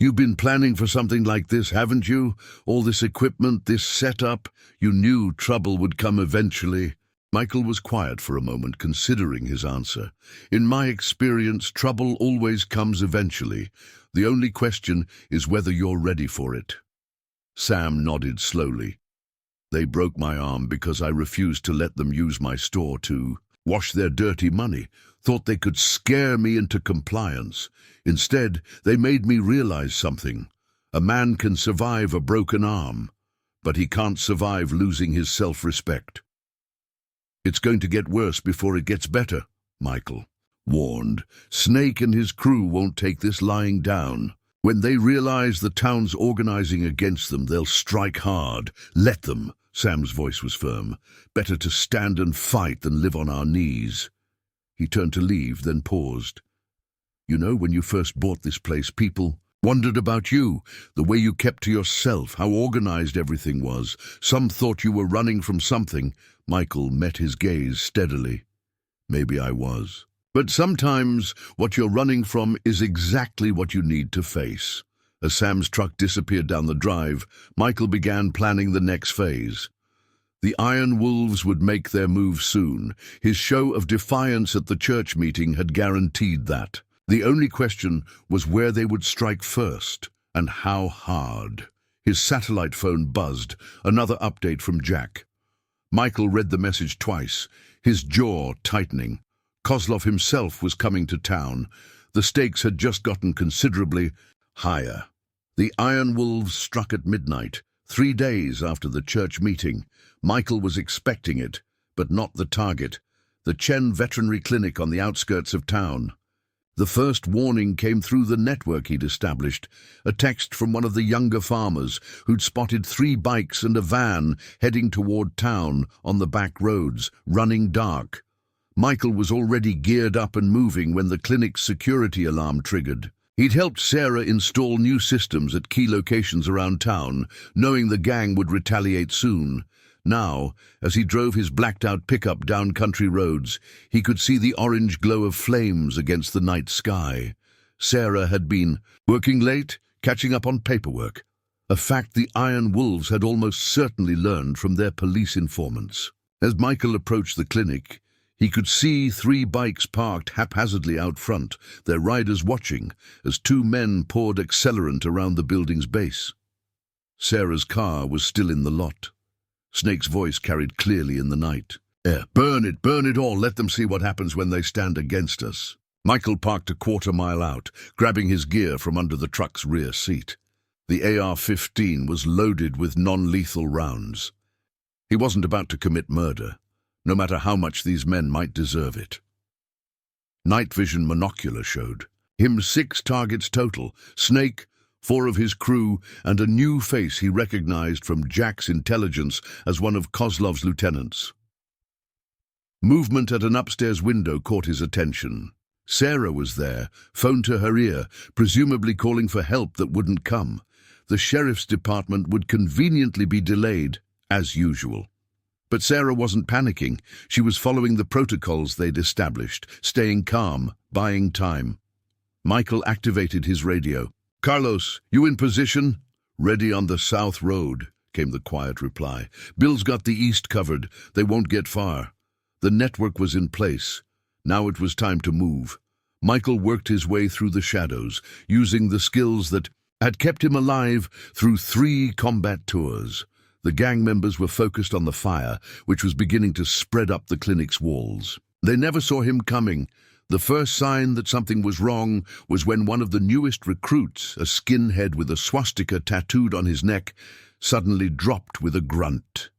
You've been planning for something like this, haven't you? All this equipment, this setup. You knew trouble would come eventually. Michael was quiet for a moment, considering his answer. In my experience, trouble always comes eventually. The only question is whether you're ready for it. Sam nodded slowly. They broke my arm because I refused to let them use my store to wash their dirty money. Thought they could scare me into compliance. Instead, they made me realize something. A man can survive a broken arm, but he can't survive losing his self-respect. It's going to get worse before it gets better, Michael warned. Snake and his crew won't take this lying down. When they realize the town's organizing against them, they'll strike hard. Let them. Sam's voice was firm. Better to stand and fight than live on our knees. He turned to leave, then paused. You know, when you first bought this place, people wondered about you, the way you kept to yourself, how organized everything was. Some thought you were running from something. Michael met his gaze steadily. Maybe I was. But sometimes what you're running from is exactly what you need to face. As Sam's truck disappeared down the drive, Michael began planning the next phase. The Iron Wolves would make their move soon. His show of defiance at the church meeting had guaranteed that. The only question was where they would strike first, and how hard. His satellite phone buzzed, another update from Jack. Michael read the message twice, his jaw tightening. Kozlov himself was coming to town. The stakes had just gotten considerably higher. The Iron Wolves struck at midnight, 3 days after the church meeting. Michael was expecting it, but not the target, the Chen Veterinary Clinic on the outskirts of town. The first warning came through the network he'd established, a text from one of the younger farmers who'd spotted 3 bikes and a van heading toward town on the back roads, running dark. Michael was already geared up and moving when the clinic's security alarm triggered. He'd helped Sarah install new systems at key locations around town, knowing the gang would retaliate soon. Now, as he drove his blacked-out pickup down country roads, he could see the orange glow of flames against the night sky. Sarah had been working late, catching up on paperwork, a fact the Iron Wolves had almost certainly learned from their police informants. As Michael approached the clinic, He could see 3 bikes parked haphazardly out front, their riders watching, as 2 men poured accelerant around the building's base. Sarah's car was still in the lot. Snake's voice carried clearly in the night. Burn it all, let them see what happens when they stand against us." Michael parked a quarter-mile out, grabbing his gear from under the truck's rear seat. The AR-15 was loaded with non-lethal rounds. He wasn't about to commit murder, no matter how much these men might deserve it. Night vision monocular showed him 6 targets total: Snake, 4 of his crew, and a new face he recognized from Jack's intelligence as one of Kozlov's lieutenants. Movement at an upstairs window caught his attention. Sarah was there, phone to her ear, presumably calling for help that wouldn't come. The sheriff's department would conveniently be delayed, as usual. But Sarah wasn't panicking. She was following the protocols they'd established, staying calm, buying time. Michael activated his radio. "Carlos, you in position?" "Ready on the south road," came the quiet reply. "Bill's got the east covered. They won't get far." The network was in place. Now it was time to move. Michael worked his way through the shadows, using the skills that had kept him alive through 3 combat tours. The gang members were focused on the fire, which was beginning to spread up the clinic's walls. They never saw him coming. The first sign that something was wrong was when one of the newest recruits, a skinhead with a swastika tattooed on his neck, suddenly dropped with a grunt.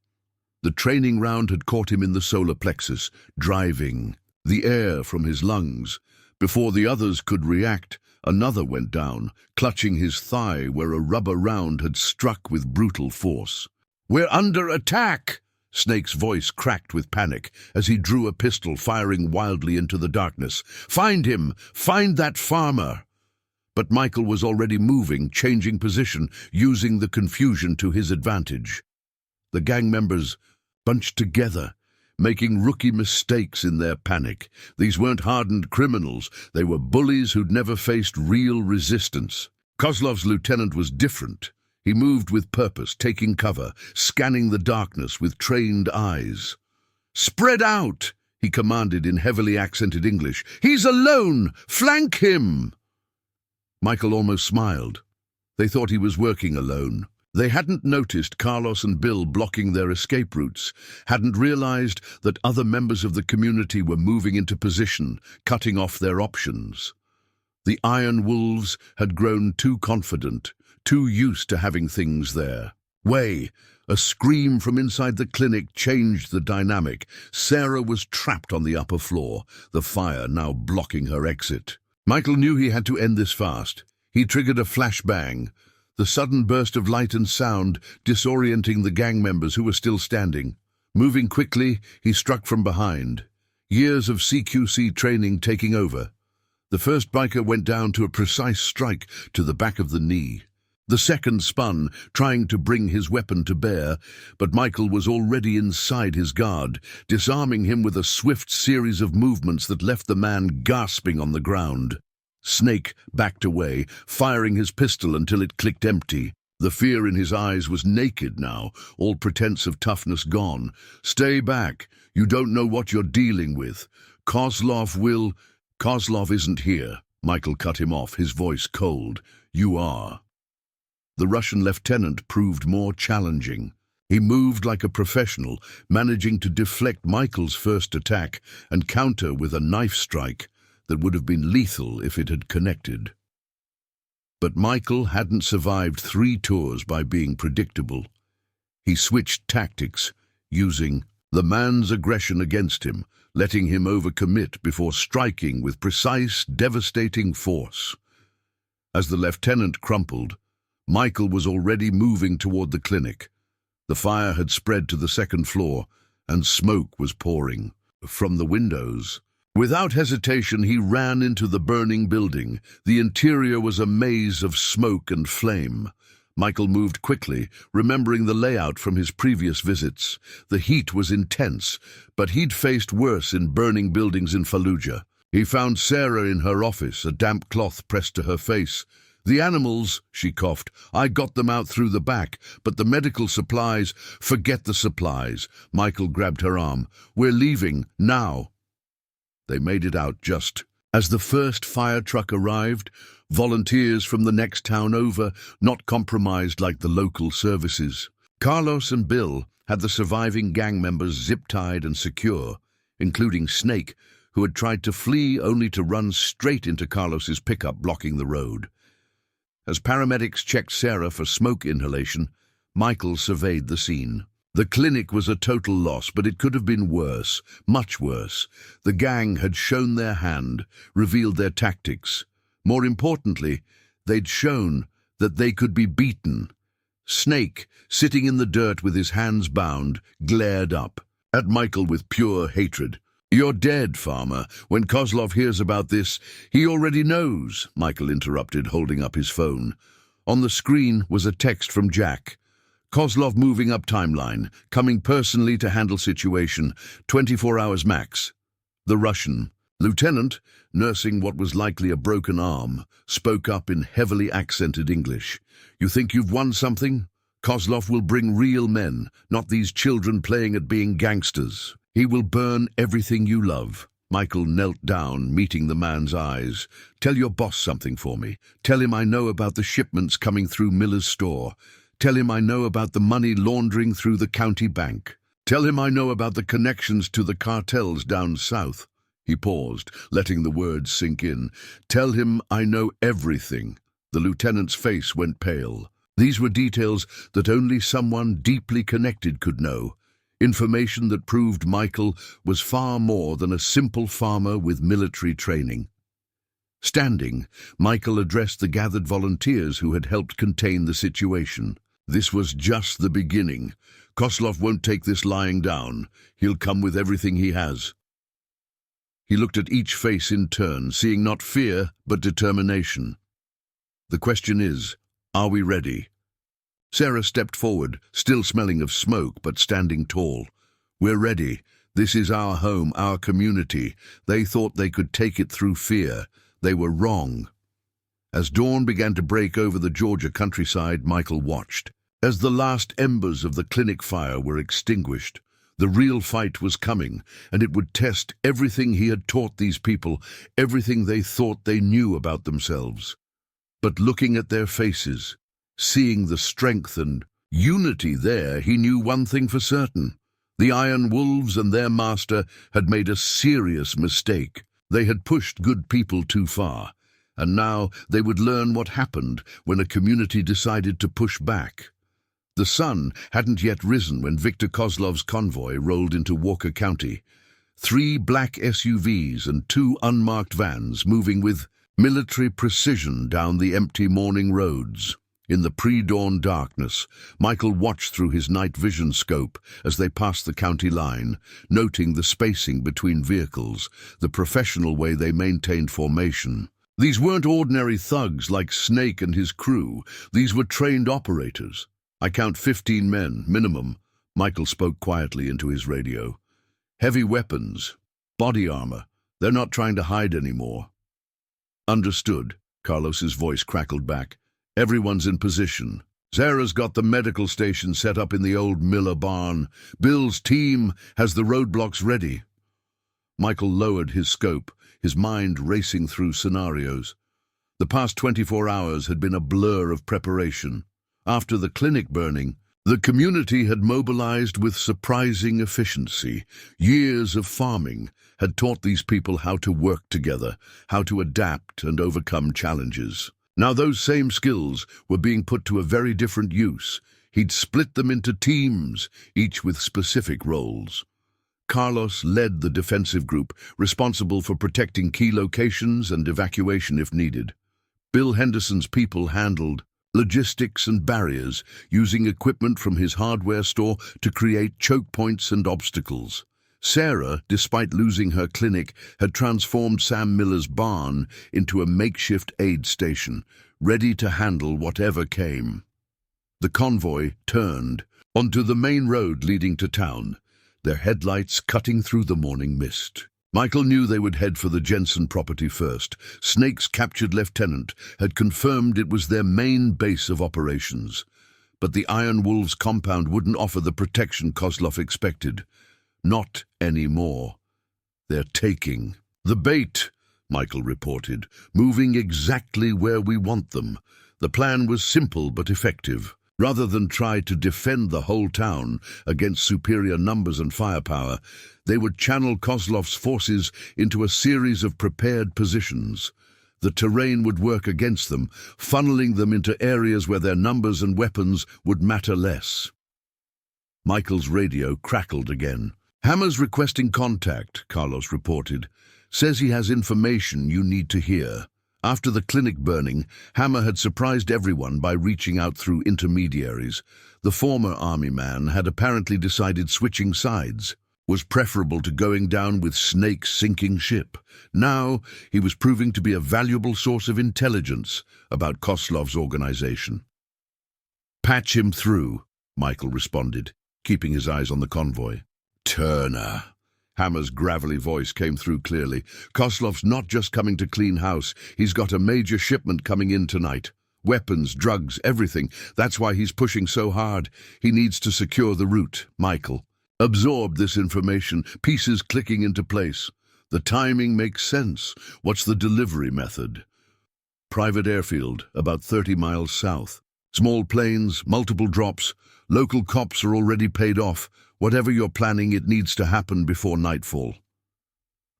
The training round had caught him in the solar plexus, driving the air from his lungs. Before the others could react, another went down, clutching his thigh where a rubber round had struck with brutal force. "We're under attack!" Snake's voice cracked with panic as he drew a pistol, firing wildly into the darkness. "Find him! Find that farmer!" But Michael was already moving, changing position, using the confusion to his advantage. The gang members bunched together, making rookie mistakes in their panic. These weren't hardened criminals. They were bullies who'd never faced real resistance. Kozlov's lieutenant was different. He moved with purpose, taking cover, scanning the darkness with trained eyes. "Spread out!" he commanded in heavily accented English. "He's alone! Flank him!" Michael almost smiled. They thought he was working alone. They hadn't noticed Carlos and Bill blocking their escape routes, hadn't realized that other members of the community were moving into position, cutting off their options. The Iron Wolves had grown too confident, too used to having things there. "Way!" A scream from inside the clinic changed the dynamic. Sarah was trapped on the upper floor, the fire now blocking her exit. Michael knew he had to end this fast. He triggered a flashbang, the sudden burst of light and sound disorienting the gang members who were still standing. Moving quickly, he struck from behind. Years of CQC training taking over. The first biker went down to a precise strike to the back of the knee. The second spun, trying to bring his weapon to bear, but Michael was already inside his guard, disarming him with a swift series of movements that left the man gasping on the ground. Snake backed away, firing his pistol until it clicked empty. The fear in his eyes was naked now, all pretense of toughness gone. "Stay back. You don't know what you're dealing with. Kozlov isn't here." Michael cut him off, his voice cold. "You are." The Russian lieutenant proved more challenging. He moved like a professional, managing to deflect Michael's first attack and counter with a knife strike that would have been lethal if it had connected. But Michael hadn't survived 3 tours by being predictable. He switched tactics, using the man's aggression against him, letting him overcommit before striking with precise, devastating force. As the lieutenant crumpled, Michael was already moving toward the clinic. The fire had spread to the 2nd floor, and smoke was pouring from the windows. Without hesitation, he ran into the burning building. The interior was a maze of smoke and flame. Michael moved quickly, remembering the layout from his previous visits. The heat was intense, but he'd faced worse in burning buildings in Fallujah. He found Sarah in her office, a damp cloth pressed to her face. "The animals," she coughed, "I got them out through the back, but the medical supplies—" "Forget the supplies." Michael grabbed her arm. "We're leaving, now." They made it out just as the first fire truck arrived. Volunteers from the next town over, not compromised like the local services. Carlos and Bill had the surviving gang members zip-tied and secure, including Snake, who had tried to flee only to run straight into Carlos's pickup blocking the road. As paramedics checked Sarah for smoke inhalation, Michael surveyed the scene. The clinic was a total loss, but it could have been worse, much worse. The gang had shown their hand, revealed their tactics. More importantly, they'd shown that they could be beaten. Snake, sitting in the dirt with his hands bound, glared up at Michael with pure hatred. "You're dead, farmer. When Kozlov hears about this, he already knows," Michael interrupted, holding up his phone. On the screen was a text from Jack. "Kozlov moving up timeline, coming personally to handle situation, 24 hours max." The Russian, Lieutenant, nursing what was likely a broken arm, spoke up in heavily accented English. "You think you've won something? Kozlov will bring real men, not these children playing at being gangsters. He will burn everything you love." Michael knelt down, meeting the man's eyes. "Tell your boss something for me. Tell him I know about the shipments coming through Miller's store. Tell him I know about the money laundering through the county bank. Tell him I know about the connections to the cartels down south." He paused, letting the words sink in. "Tell him I know everything." The lieutenant's face went pale. These were details that only someone deeply connected could know. Information that proved Michael was far more than a simple farmer with military training. Standing, Michael addressed the gathered volunteers who had helped contain the situation. "This was just the beginning. Kozlov won't take this lying down. He'll come with everything he has." He looked at each face in turn, seeing not fear, but determination. "The question is, are we ready?" Sarah stepped forward, still smelling of smoke, but standing tall. "We're ready. This is our home, our community. They thought they could take it through fear. They were wrong." As dawn began to break over the Georgia countryside, Michael watched. As the last embers of the clinic fire were extinguished, the real fight was coming, and it would test everything he had taught these people, everything they thought they knew about themselves. But looking at their faces, seeing the strength and unity there, he knew one thing for certain. The Iron Wolves and their master had made a serious mistake. They had pushed good people too far, and now they would learn what happened when a community decided to push back. The sun hadn't yet risen when Victor Kozlov's convoy rolled into Walker County. 3 black SUVs and 2 unmarked vans moving with military precision down the empty morning roads. In the pre-dawn darkness, Michael watched through his night vision scope as they passed the county line, noting the spacing between vehicles, the professional way they maintained formation. These weren't ordinary thugs like Snake and his crew. These were trained operators. "I count 15 men, minimum," Michael spoke quietly into his radio. "Heavy weapons, body armor. They're not trying to hide anymore." "Understood," Carlos's voice crackled back. "Everyone's in position. Sarah's got the medical station set up in the old Miller barn. Bill's team has the roadblocks ready." Michael lowered his scope, his mind racing through scenarios. The past 24 hours had been a blur of preparation. After the clinic burning, the community had mobilized with surprising efficiency. Years of farming had taught these people how to work together, how to adapt and overcome challenges. Now those same skills were being put to a very different use. He'd split them into teams, each with specific roles. Carlos led the defensive group, responsible for protecting key locations and evacuation if needed. Bill Henderson's people handled logistics and barriers, using equipment from his hardware store to create choke points and obstacles. Sarah, despite losing her clinic, had transformed Sam Miller's barn into a makeshift aid station, ready to handle whatever came. The convoy turned onto the main road leading to town, their headlights cutting through the morning mist. Michael knew they would head for the Jensen property first. Snake's captured lieutenant had confirmed it was their main base of operations. But the Iron Wolves compound wouldn't offer the protection Kozlov expected. Not anymore. They're taking. "The bait," Michael reported, "moving exactly where we want them." The plan was simple but effective. Rather than try to defend the whole town against superior numbers and firepower, they would channel Kozlov's forces into a series of prepared positions. The terrain would work against them, funneling them into areas where their numbers and weapons would matter less. Michael's radio crackled again. "Hammer's requesting contact," Carlos reported. "Says he has information you need to hear." After the clinic burning, Hammer had surprised everyone by reaching out through intermediaries. The former army man had apparently decided switching sides was preferable to going down with Snake's sinking ship. Now he was proving to be a valuable source of intelligence about Kozlov's organization. "Patch him through," Michael responded, keeping his eyes on the convoy. "Turner." Hammer's gravelly voice came through clearly. "Kozlov's not just coming to clean house. He's got a major shipment coming in tonight. Weapons, drugs, everything. That's why he's pushing so hard. He needs to secure the route." Michael absorbed this information, pieces clicking into place. The timing makes sense. What's the delivery method? Private airfield, about 30 miles south. Small planes, multiple drops. Local cops are already paid off. Whatever you're planning, it needs to happen before nightfall.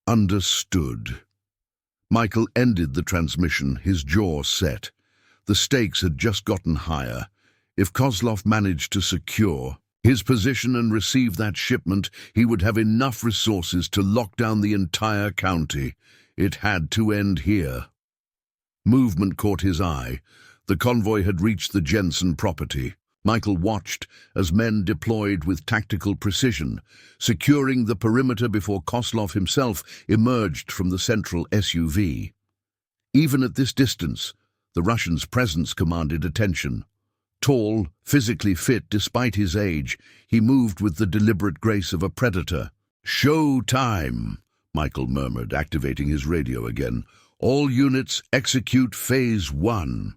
Understood. Michael ended the transmission, his jaw set. The stakes had just gotten higher. If Kozlov managed to secure his position and receive that shipment, he would have enough resources to lock down the entire county. It had to end here. Movement caught his eye. The convoy had reached the Jensen property. Michael watched as men deployed with tactical precision, securing the perimeter before Kozlov himself emerged from the central SUV. Even at this distance, the Russian's presence commanded attention. Tall, physically fit despite his age, he moved with the deliberate grace of a predator. "Show time," Michael murmured, activating his radio again. "All units execute Phase 1.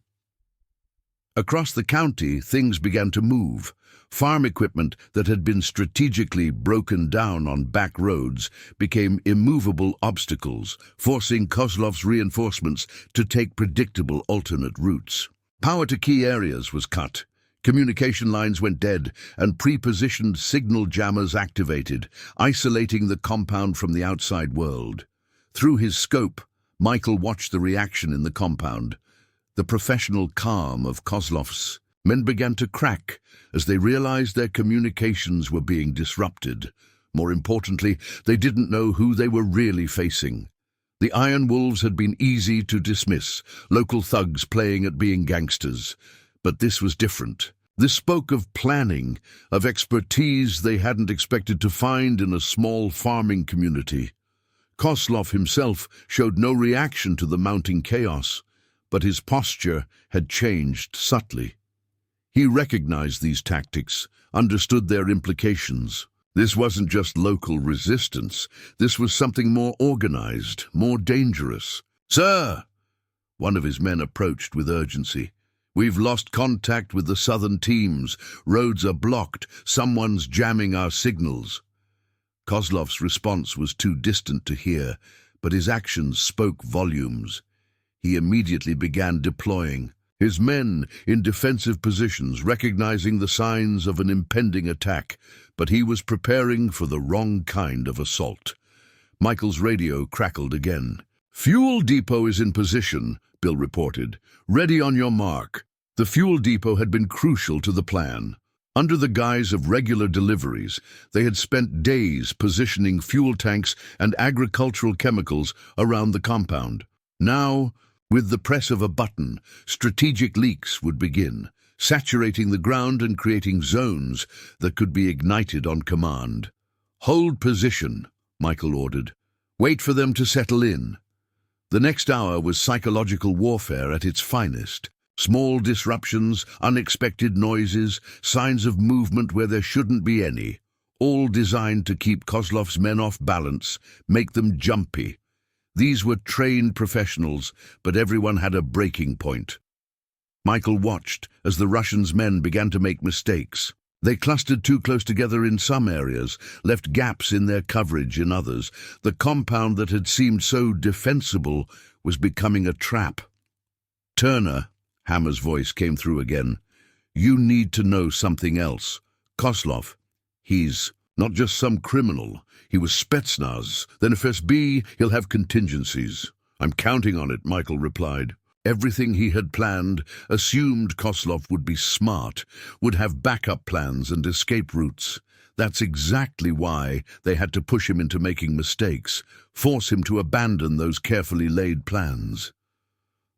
Across the county, things began to move. Farm equipment that had been strategically broken down on back roads became immovable obstacles, forcing Kozlov's reinforcements to take predictable alternate routes. Power to key areas was cut. Communication lines went dead, and pre-positioned signal jammers activated, isolating the compound from the outside world. Through his scope, Michael watched the reaction in the compound. The professional calm of Kozlov's men began to crack as they realized their communications were being disrupted. More importantly, they didn't know who they were really facing. The Iron Wolves had been easy to dismiss, local thugs playing at being gangsters. But this was different. This spoke of planning, of expertise they hadn't expected to find in a small farming community. Kozlov himself showed no reaction to the mounting chaos, but his posture had changed subtly. He recognized these tactics, understood their implications. This wasn't just local resistance. This was something more organized, more dangerous. "Sir!" One of his men approached with urgency. "We've lost contact with the southern teams. Roads are blocked. Someone's jamming our signals." Kozlov's response was too distant to hear, but his actions spoke volumes. He immediately began deploying his men in defensive positions, recognizing the signs of an impending attack, but he was preparing for the wrong kind of assault. Michael's radio crackled again. "Fuel depot is in position," Bill reported. "Ready on your mark." The fuel depot had been crucial to the plan. Under the guise of regular deliveries, they had spent days positioning fuel tanks and agricultural chemicals around the compound. Now, with the press of a button, strategic leaks would begin, saturating the ground and creating zones that could be ignited on command. "Hold position," Michael ordered. "Wait for them to settle in." The next hour was psychological warfare at its finest. Small disruptions, unexpected noises, signs of movement where there shouldn't be any, all designed to keep Kozlov's men off balance, make them jumpy. These were trained professionals, but everyone had a breaking point. Michael watched as the Russians' men began to make mistakes. They clustered too close together in some areas, left gaps in their coverage in others. The compound that had seemed so defensible was becoming a trap. "Turner," Hammer's voice came through again, "you need to know something else. Kozlov, he's not just some criminal. He was Spetsnaz, then FSB, he'll have contingencies." "I'm counting on it," Michael replied. Everything he had planned assumed Kozlov would be smart, would have backup plans and escape routes. That's exactly why they had to push him into making mistakes, force him to abandon those carefully laid plans.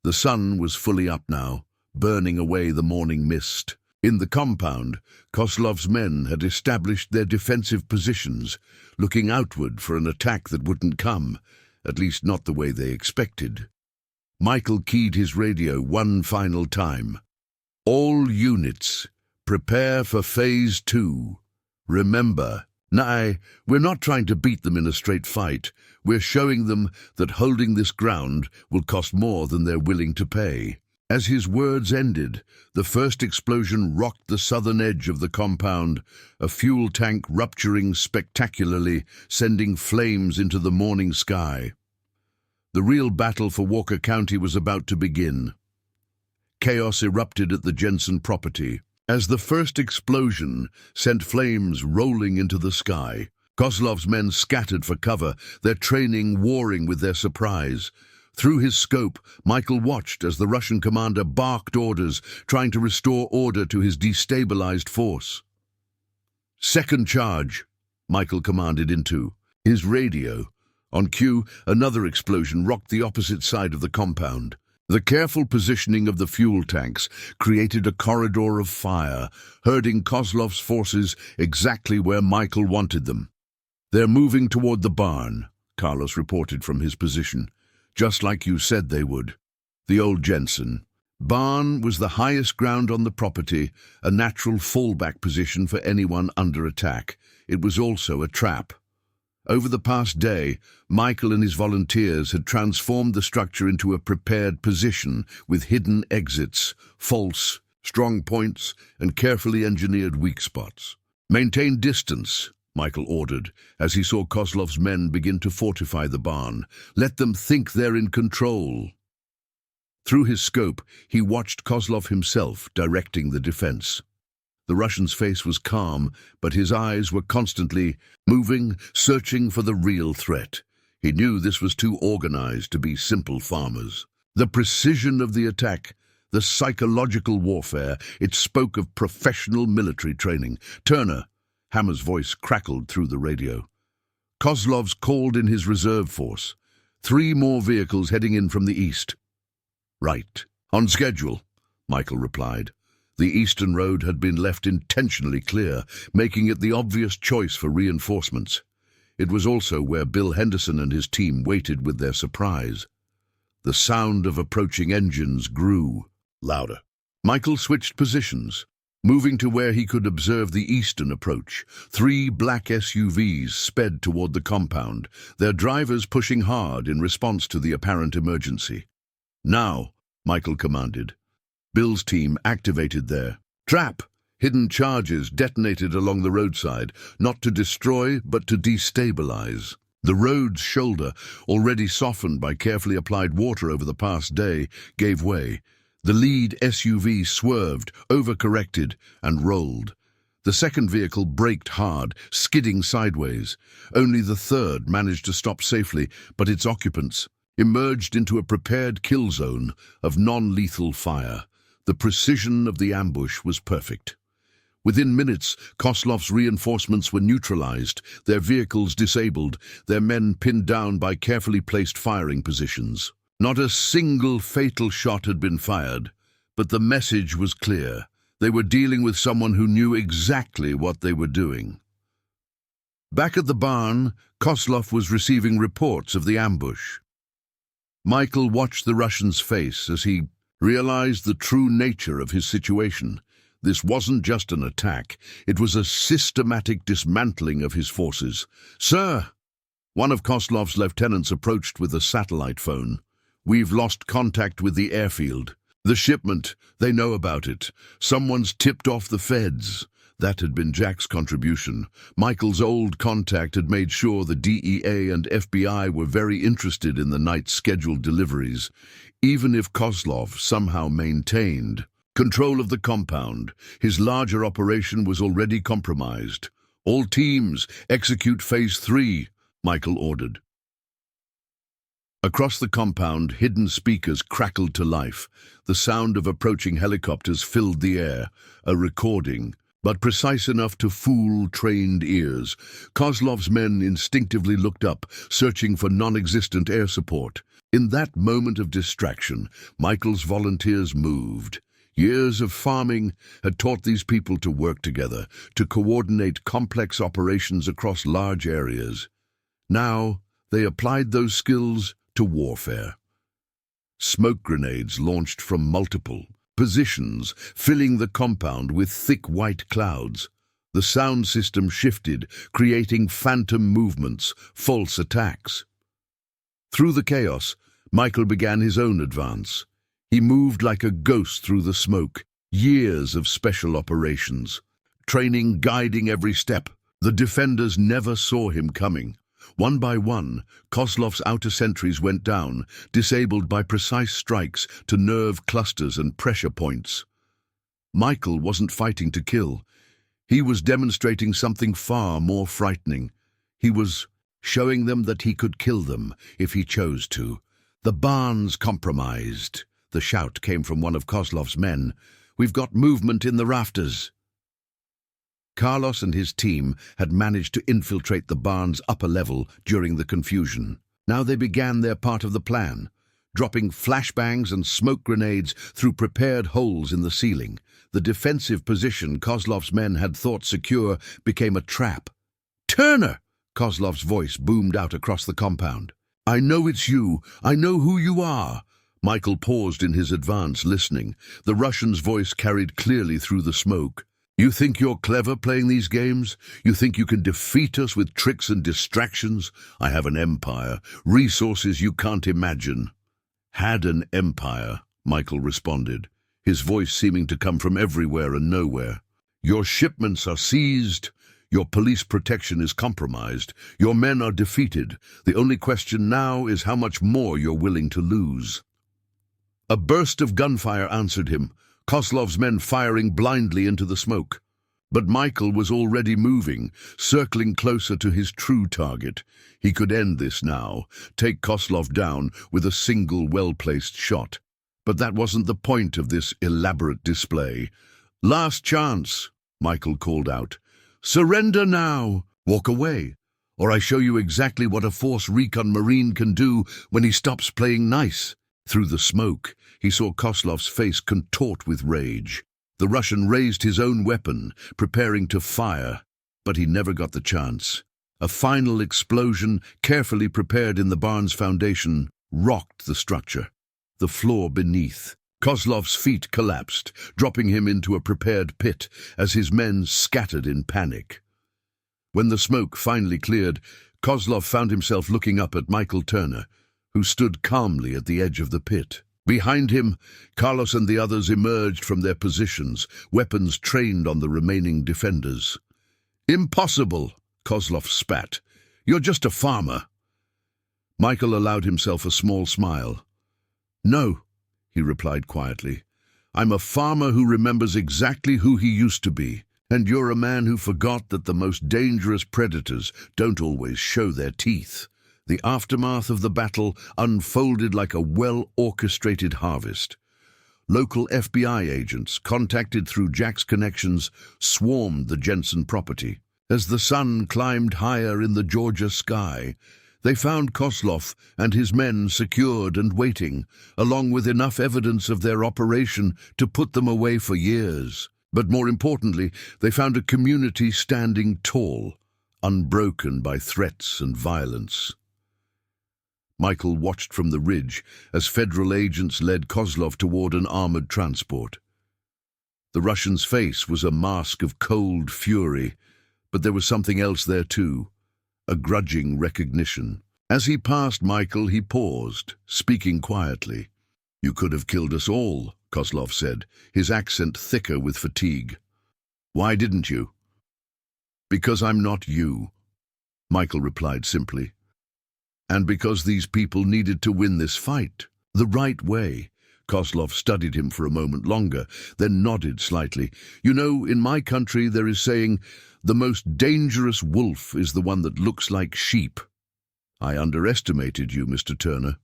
The sun was fully up now, burning away the morning mist. In the compound, Kozlov's men had established their defensive positions, looking outward for an attack that wouldn't come, at least not the way they expected. Michael keyed his radio one final time. "All units, prepare for Phase 2. Remember, we're not trying to beat them in a straight fight. We're showing them that holding this ground will cost more than they're willing to pay." As his words ended, the first explosion rocked the southern edge of the compound, a fuel tank rupturing spectacularly, sending flames into the morning sky. The real battle for Walker County was about to begin. Chaos erupted at the Jensen property. As the first explosion sent flames rolling into the sky, Kozlov's men scattered for cover, their training warring with their surprise. Through his scope, Michael watched as the Russian commander barked orders, trying to restore order to his destabilized force. "Second charge," Michael commanded into his radio. On cue, another explosion rocked the opposite side of the compound. The careful positioning of the fuel tanks created a corridor of fire, herding Kozlov's forces exactly where Michael wanted them. "They're moving toward the barn," Carlos reported from his position. "Just like you said they would." The old Jensen barn was the highest ground on the property, a natural fallback position for anyone under attack. It was also a trap. Over the past day, Michael and his volunteers had transformed the structure into a prepared position with hidden exits, false, strong points, and carefully engineered weak spots. "Maintain distance," Michael ordered, as he saw Kozlov's men begin to fortify the barn. "Let them think they're in control." Through his scope, he watched Kozlov himself directing the defense. The Russian's face was calm, but his eyes were constantly moving, searching for the real threat. He knew this was too organized to be simple farmers. The precision of the attack, the psychological warfare, it spoke of professional military training. "Turner," Hammer's voice crackled through the radio. "Kozlov's called in his reserve force. 3 more vehicles heading in from the east." "Right. On schedule," Michael replied. The eastern road had been left intentionally clear, making it the obvious choice for reinforcements. It was also where Bill Henderson and his team waited with their surprise. The sound of approaching engines grew louder. Michael switched positions, moving to where he could observe the eastern approach. 3 black SUVs sped toward the compound, their drivers pushing hard in response to the apparent emergency. "Now," Michael commanded. Bill's team activated their trap. Hidden charges detonated along the roadside, not to destroy, but to destabilize. The road's shoulder, already softened by carefully applied water over the past day, gave way. The lead SUV swerved, overcorrected, and rolled. The second vehicle braked hard, skidding sideways. Only the third managed to stop safely, but its occupants emerged into a prepared kill zone of non-lethal fire. The precision of the ambush was perfect. Within minutes, Kozlov's reinforcements were neutralized, their vehicles disabled, their men pinned down by carefully placed firing positions. Not a single fatal shot had been fired, but the message was clear. They were dealing with someone who knew exactly what they were doing. Back at the barn, Kozlov was receiving reports of the ambush. Michael watched the Russian's face as he realized the true nature of his situation. This wasn't just an attack, it was a systematic dismantling of his forces. "Sir!" One of Kozlov's lieutenants approached with a satellite phone. "We've lost contact with the airfield. The shipment, they know about it. Someone's tipped off the feds. That had been Jack's contribution. Michael's old contact had made sure the DEA and FBI were very interested in the night's scheduled deliveries, even if Kozlov somehow maintained control of the compound. His larger operation was already compromised. "All teams, execute Phase 3, Michael ordered. Across the compound, hidden speakers crackled to life. The sound of approaching helicopters filled the air, a recording, but precise enough to fool trained ears. Kozlov's men instinctively looked up, searching for non-existent air support. In that moment of distraction, Michael's volunteers moved. Years of farming had taught these people to work together, to coordinate complex operations across large areas. Now, they applied those skills to warfare. Smoke grenades launched from multiple positions, filling the compound with thick white clouds. The sound system shifted, creating phantom movements, false attacks. Through the chaos, Michael began his own advance. He moved like a ghost through the smoke, years of special operations, training guiding every step. The defenders never saw him coming. One by one, Kozlov's outer sentries went down, disabled by precise strikes to nerve clusters and pressure points. Michael wasn't fighting to kill. He was demonstrating something far more frightening. He was showing them that he could kill them if he chose to. "The barn's compromised," the shout came from one of Kozlov's men. "We've got movement in the rafters." Carlos and his team had managed to infiltrate the barn's upper level during the confusion. Now they began their part of the plan, dropping flashbangs and smoke grenades through prepared holes in the ceiling. The defensive position Kozlov's men had thought secure became a trap. "Turner!" Kozlov's voice boomed out across the compound. "I know it's you. I know who you are." Michael paused in his advance, listening. The Russian's voice carried clearly through the smoke. "You think you're clever playing these games? You think you can defeat us with tricks and distractions? I have an empire, resources you can't imagine." "Had an empire," Michael responded, his voice seeming to come from everywhere and nowhere. "Your shipments are seized. Your police protection is compromised. Your men are defeated. The only question now is how much more you're willing to lose." A burst of gunfire answered him, Kozlov's men firing blindly into the smoke. But Michael was already moving, circling closer to his true target. He could end this now, take Kozlov down with a single well-placed shot. But that wasn't the point of this elaborate display. "Last chance," Michael called out. "Surrender now! Walk away, or I show you exactly what a Force Recon Marine can do when he stops playing nice." Through the smoke, he saw Kozlov's face contort with rage. The Russian raised his own weapon, preparing to fire, but he never got the chance. A final explosion, carefully prepared in the barn's foundation, rocked the structure. The floor beneath. Kozlov's feet collapsed, dropping him into a prepared pit as his men scattered in panic. When the smoke finally cleared, Kozlov found himself looking up at Michael Turner, who stood calmly at the edge of the pit. Behind him, Carlos and the others emerged from their positions, weapons trained on the remaining defenders. "Impossible," Kozlov spat. "You're just a farmer." Michael allowed himself a small smile. "No," he replied quietly. "I'm a farmer who remembers exactly who he used to be, and you're a man who forgot that the most dangerous predators don't always show their teeth." The aftermath of the battle unfolded like a well-orchestrated harvest. Local FBI agents, contacted through Jack's connections, swarmed the Jensen property. As the sun climbed higher in the Georgia sky, they found Kozlov and his men secured and waiting, along with enough evidence of their operation to put them away for years. But more importantly, they found a community standing tall, unbroken by threats and violence. Michael watched from the ridge as federal agents led Kozlov toward an armored transport. The Russian's face was a mask of cold fury, but there was something else there too, a grudging recognition. As he passed Michael, he paused, speaking quietly. "You could have killed us all," Kozlov said, his accent thicker with fatigue. Why didn't you? Because I'm not you, Michael replied simply. And because these people needed to win this fight the right way. Kozlov studied him for a moment longer, then nodded slightly. You know, in my country there is saying, the most dangerous wolf is the one that looks like sheep. I underestimated you, Mr. Turner.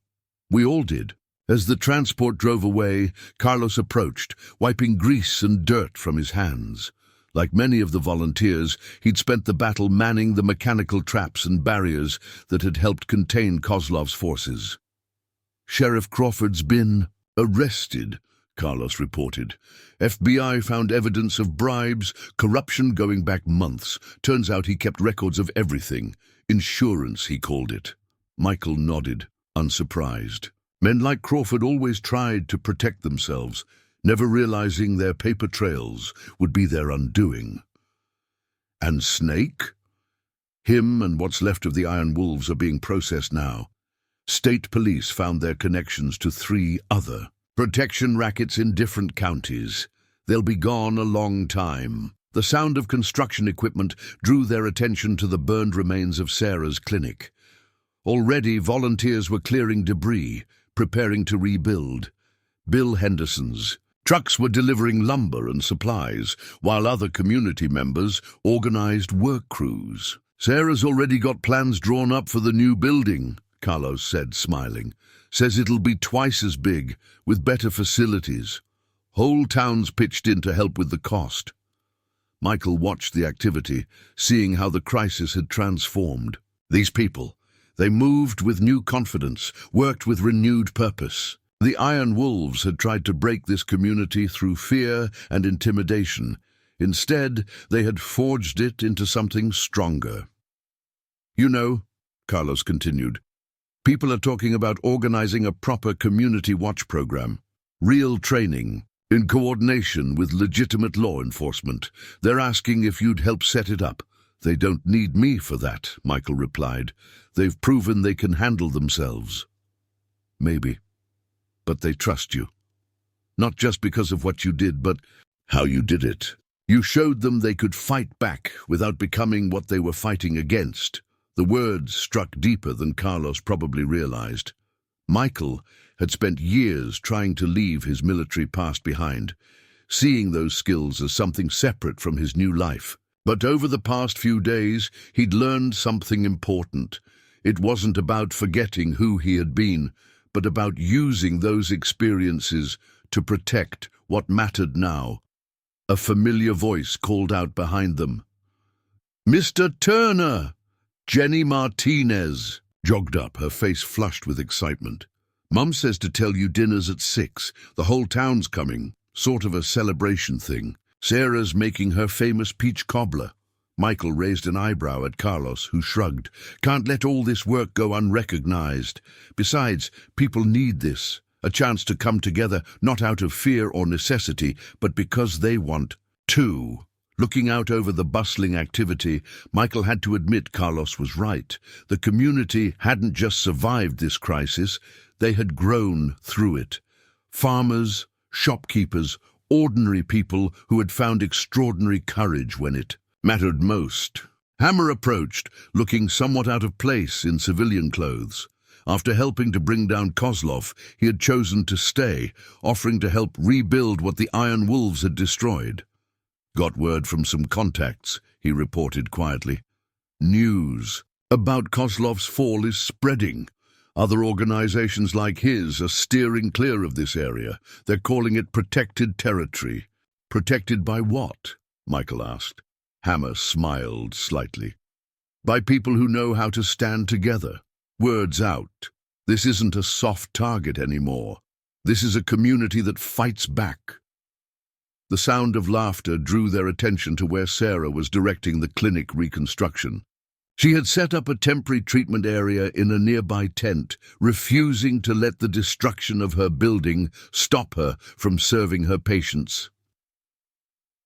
We all did. As the transport drove away, Carlos approached, wiping grease and dirt from his hands. Like many of the volunteers, he'd spent the battle manning the mechanical traps and barriers that had helped contain Kozlov's forces. Sheriff Crawford's been arrested, Carlos reported. FBI found evidence of bribes, corruption going back months. Turns out he kept records of everything. Insurance, he called it. Michael nodded, unsurprised. Men like Crawford always tried to protect themselves, never realizing their paper trails would be their undoing. And Snake? Him and what's left of the Iron Wolves are being processed now. State police found their connections to 3 other protection rackets in different counties. They'll be gone a long time. The sound of construction equipment drew their attention to the burned remains of Sarah's clinic. Already volunteers were clearing debris, preparing to rebuild. Bill Henderson's trucks were delivering lumber and supplies, while other community members organized work crews. Sarah's already got plans drawn up for the new building, Carlos said, smiling. Says it'll be twice as big, with better facilities. Whole towns pitched in to help with the cost. Michael watched the activity, seeing how the crisis had transformed. These people, they moved with new confidence, worked with renewed purpose. The Iron Wolves had tried to break this community through fear and intimidation. Instead, they had forged it into something stronger. You know, Carlos continued, people are talking about organizing a proper community watch program. Real training, in coordination with legitimate law enforcement. They're asking if you'd help set it up. They don't need me for that, Michael replied. They've proven they can handle themselves. Maybe. But they trust you. Not just because of what you did, but how you did it. You showed them they could fight back without becoming what they were fighting against. The words struck deeper than Carlos probably realized. Michael had spent years trying to leave his military past behind, seeing those skills as something separate from his new life. But over the past few days, he'd learned something important. It wasn't about forgetting who he had been, but about using those experiences to protect what mattered now. A familiar voice called out behind them. "Mr. Turner!" Jenny Martinez jogged up, her face flushed with excitement. "Mum says to tell you dinner's at 6. The whole town's coming. Sort of a celebration thing. Sarah's making her famous peach cobbler." Michael raised an eyebrow at Carlos, who shrugged. "Can't let all this work go unrecognized. Besides, people need this. A chance to come together, not out of fear or necessity, but because they want to." Looking out over the bustling activity, Michael had to admit Carlos was right. The community hadn't just survived this crisis, they had grown through it. Farmers, shopkeepers, ordinary people who had found extraordinary courage when it mattered most. Hammer approached, looking somewhat out of place in civilian clothes. After helping to bring down Kozlov, he had chosen to stay, offering to help rebuild what the Iron Wolves had destroyed. "Got word from some contacts," he reported quietly. "News about Kozlov's fall is spreading. Other organizations like his are steering clear of this area. They're calling it protected territory." "Protected by what?" Michael asked. Hammer smiled slightly. "By people who know how to stand together. Word's out. This isn't a soft target anymore. This is a community that fights back." The sound of laughter drew their attention to where Sarah was directing the clinic reconstruction. She had set up a temporary treatment area in a nearby tent, refusing to let the destruction of her building stop her from serving her patients.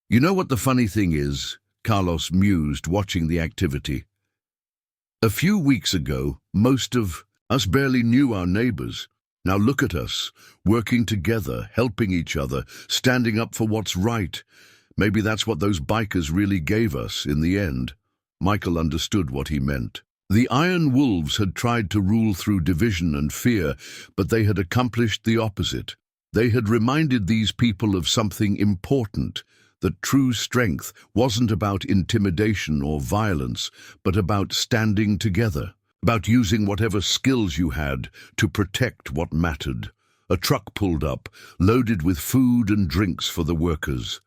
"You know what the funny thing is?" Carlos mused, watching the activity. "A few weeks ago, most of us barely knew our neighbors. Now look at us, working together, helping each other, standing up for what's right. Maybe that's what those bikers really gave us in the end. Michael understood what he meant. The Iron Wolves had tried to rule through division and fear, but they had accomplished the opposite. They had reminded these people of something important, that true strength wasn't about intimidation or violence, but about standing together, about using whatever skills you had to protect what mattered. A truck pulled up, loaded with food and drinks for the workers.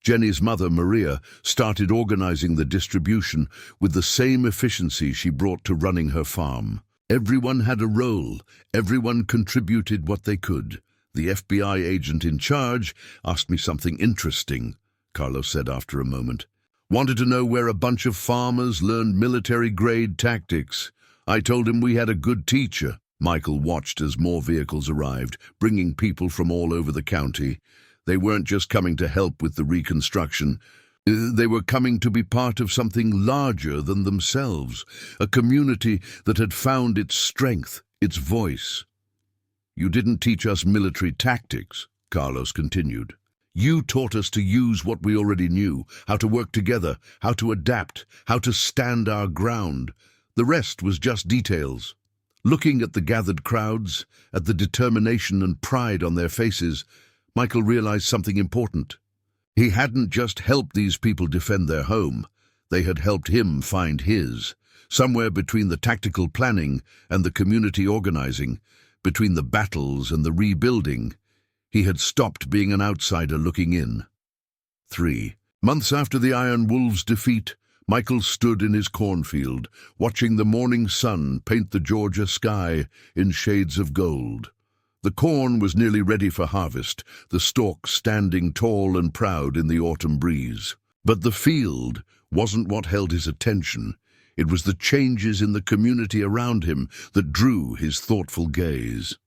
Jenny's mother, Maria, started organizing the distribution with the same efficiency she brought to running her farm. Everyone had a role, everyone contributed what they could. The FBI agent in charge asked me something interesting, Carlos said after a moment. Wanted to know where a bunch of farmers learned military-grade tactics. I told him we had a good teacher. Michael watched as more vehicles arrived, bringing people from all over the county. They weren't just coming to help with the reconstruction. They were coming to be part of something larger than themselves, a community that had found its strength, its voice. You didn't teach us military tactics, Carlos continued. You taught us to use what we already knew, how to work together, how to adapt, how to stand our ground. The rest was just details. Looking at the gathered crowds, at the determination and pride on their faces, Michael realized something important. He hadn't just helped these people defend their home, they had helped him find his. Somewhere between the tactical planning and the community organizing, between the battles and the rebuilding, he had stopped being an outsider looking in. 3 months after the Iron Wolves' defeat, Michael stood in his cornfield, watching the morning sun paint the Georgia sky in shades of gold. The corn was nearly ready for harvest, the stalks standing tall and proud in the autumn breeze. But the field wasn't what held his attention. It was the changes in the community around him that drew his thoughtful gaze.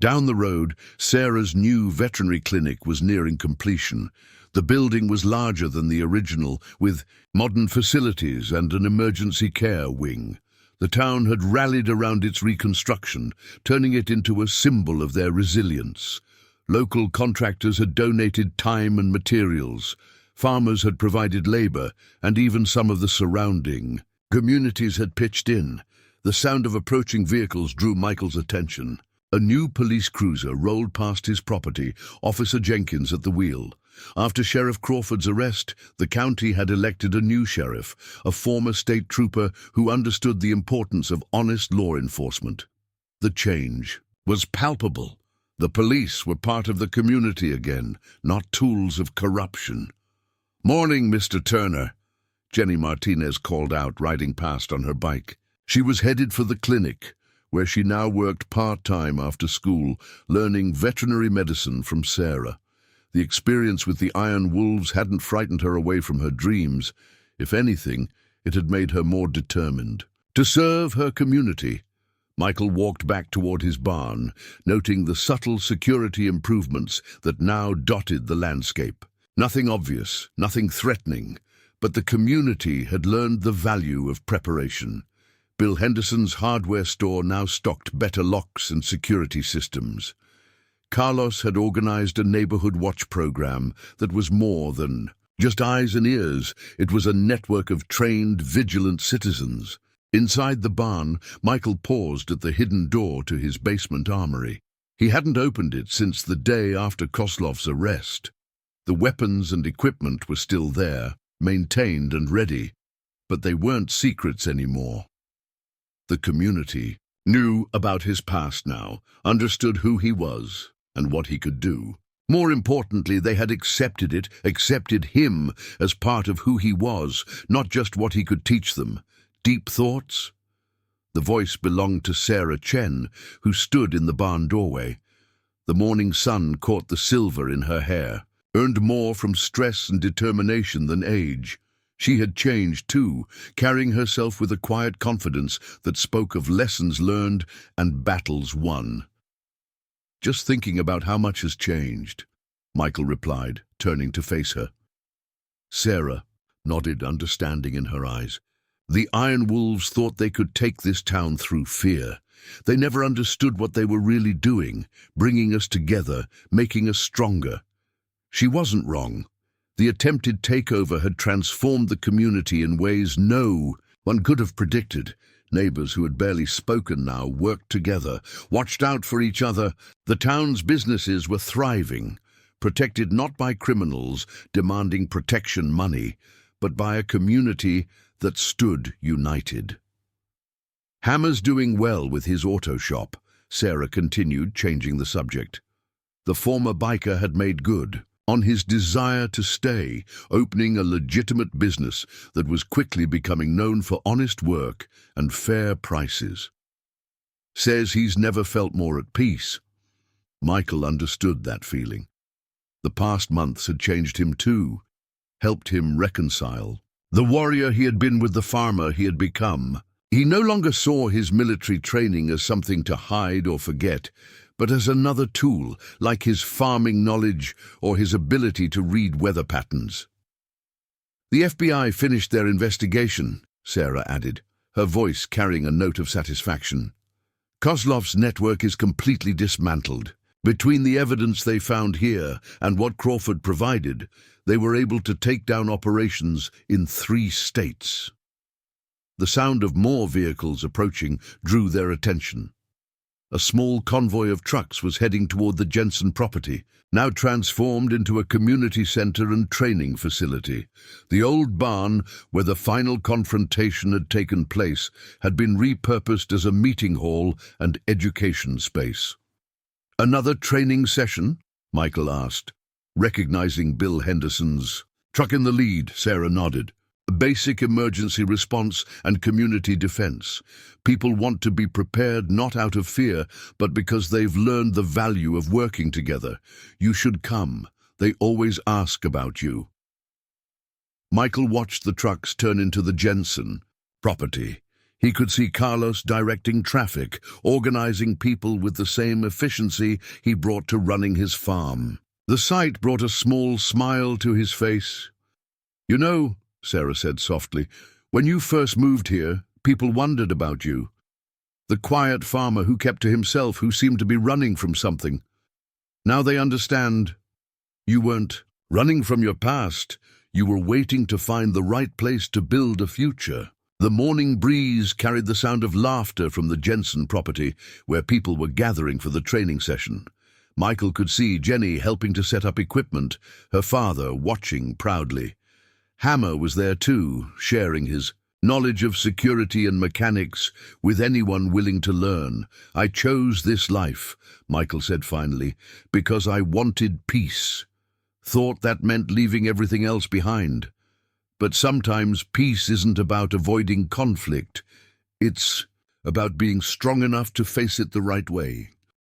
Down the road, Sarah's new veterinary clinic was nearing completion. The building was larger than the original, with modern facilities and an emergency care wing. The town had rallied around its reconstruction, turning it into a symbol of their resilience. Local contractors had donated time and materials. Farmers had provided labor, and even some of the surrounding communities had pitched in. The sound of approaching vehicles drew Michael's attention. A new police cruiser rolled past his property, Officer Jenkins at the wheel. After Sheriff Crawford's arrest, the county had elected a new sheriff, a former state trooper who understood the importance of honest law enforcement. The change was palpable. The police were part of the community again, not tools of corruption. "Morning, Mr. Turner," Jenny Martinez called out, riding past on her bike. She was headed for the clinic, where she now worked part-time after school, learning veterinary medicine from Sarah. The experience with the Iron Wolves hadn't frightened her away from her dreams. If anything, it had made her more determined to serve her community. Michael walked back toward his barn, noting the subtle security improvements that now dotted the landscape. Nothing obvious, nothing threatening, but the community had learned the value of preparation. Bill Henderson's hardware store now stocked better locks and security systems. Carlos had organized a neighborhood watch program that was more than just eyes and ears. It was a network of trained, vigilant citizens. Inside the barn, Michael paused at the hidden door to his basement armory. He hadn't opened it since the day after Koslov's arrest. The weapons and equipment were still there, maintained and ready, but they weren't secrets anymore. The community knew about his past now, understood who he was and what he could do. More importantly, they had accepted him as part of who he was, not just what he could teach them. Deep thoughts? The voice belonged to Sarah Chen, who stood in the barn doorway. The morning sun caught the silver in her hair, earned more from stress and determination than age. She had changed too, carrying herself with a quiet confidence that spoke of lessons learned and battles won. "Just thinking about how much has changed," Michael replied, turning to face her. Sarah nodded, understanding in her eyes. The Iron Wolves thought they could take this town through fear. They never understood what they were really doing, bringing us together, making us stronger. She wasn't wrong. The attempted takeover had transformed the community in ways no one could have predicted. Neighbors who had barely spoken now worked together, watched out for each other. The town's businesses were thriving, protected not by criminals demanding protection money, but by a community that stood united. Hammer's doing well with his auto shop, Sarah continued, changing the subject. The former biker had made good on his desire to stay, opening a legitimate business that was quickly becoming known for honest work and fair prices. Says he's never felt more at peace. Michael understood that feeling. The past months had changed him too, helped him reconcile. The warrior he had been with the farmer he had become. He no longer saw his military training as something to hide or forget, but as another tool, like his farming knowledge or his ability to read weather patterns. The FBI finished their investigation, Sarah added, her voice carrying a note of satisfaction. Kozlov's network is completely dismantled. Between the evidence they found here and what Crawford provided, they were able to take down operations in 3 states. The sound of more vehicles approaching drew their attention. A small convoy of trucks was heading toward the Jensen property, now transformed into a community center and training facility. The old barn, where the final confrontation had taken place, had been repurposed as a meeting hall and education space. "Another training session?" Michael asked, recognizing Bill Henderson's truck in the lead. Sarah nodded. Basic emergency response and community defense. People want to be prepared not out of fear, but because they've learned the value of working together. You should come. They always ask about you. Michael watched the trucks turn into the Jensen property. He could see Carlos directing traffic, organizing people with the same efficiency he brought to running his farm. The sight brought a small smile to his face. "You know," Sarah said softly, "when you first moved here, people wondered about you. The quiet farmer who kept to himself, who seemed to be running from something. Now they understand. You weren't running from your past. You were waiting to find the right place to build a future." The morning breeze carried the sound of laughter from the Jensen property, where people were gathering for the training session. Michael could see Jenny helping to set up equipment, her father watching proudly. Hammer was there too, sharing his knowledge of security and mechanics with anyone willing to learn. "I chose this life," Michael said finally, "because I wanted peace. Thought that meant leaving everything else behind. But sometimes peace isn't about avoiding conflict. It's about being strong enough to face it the right way."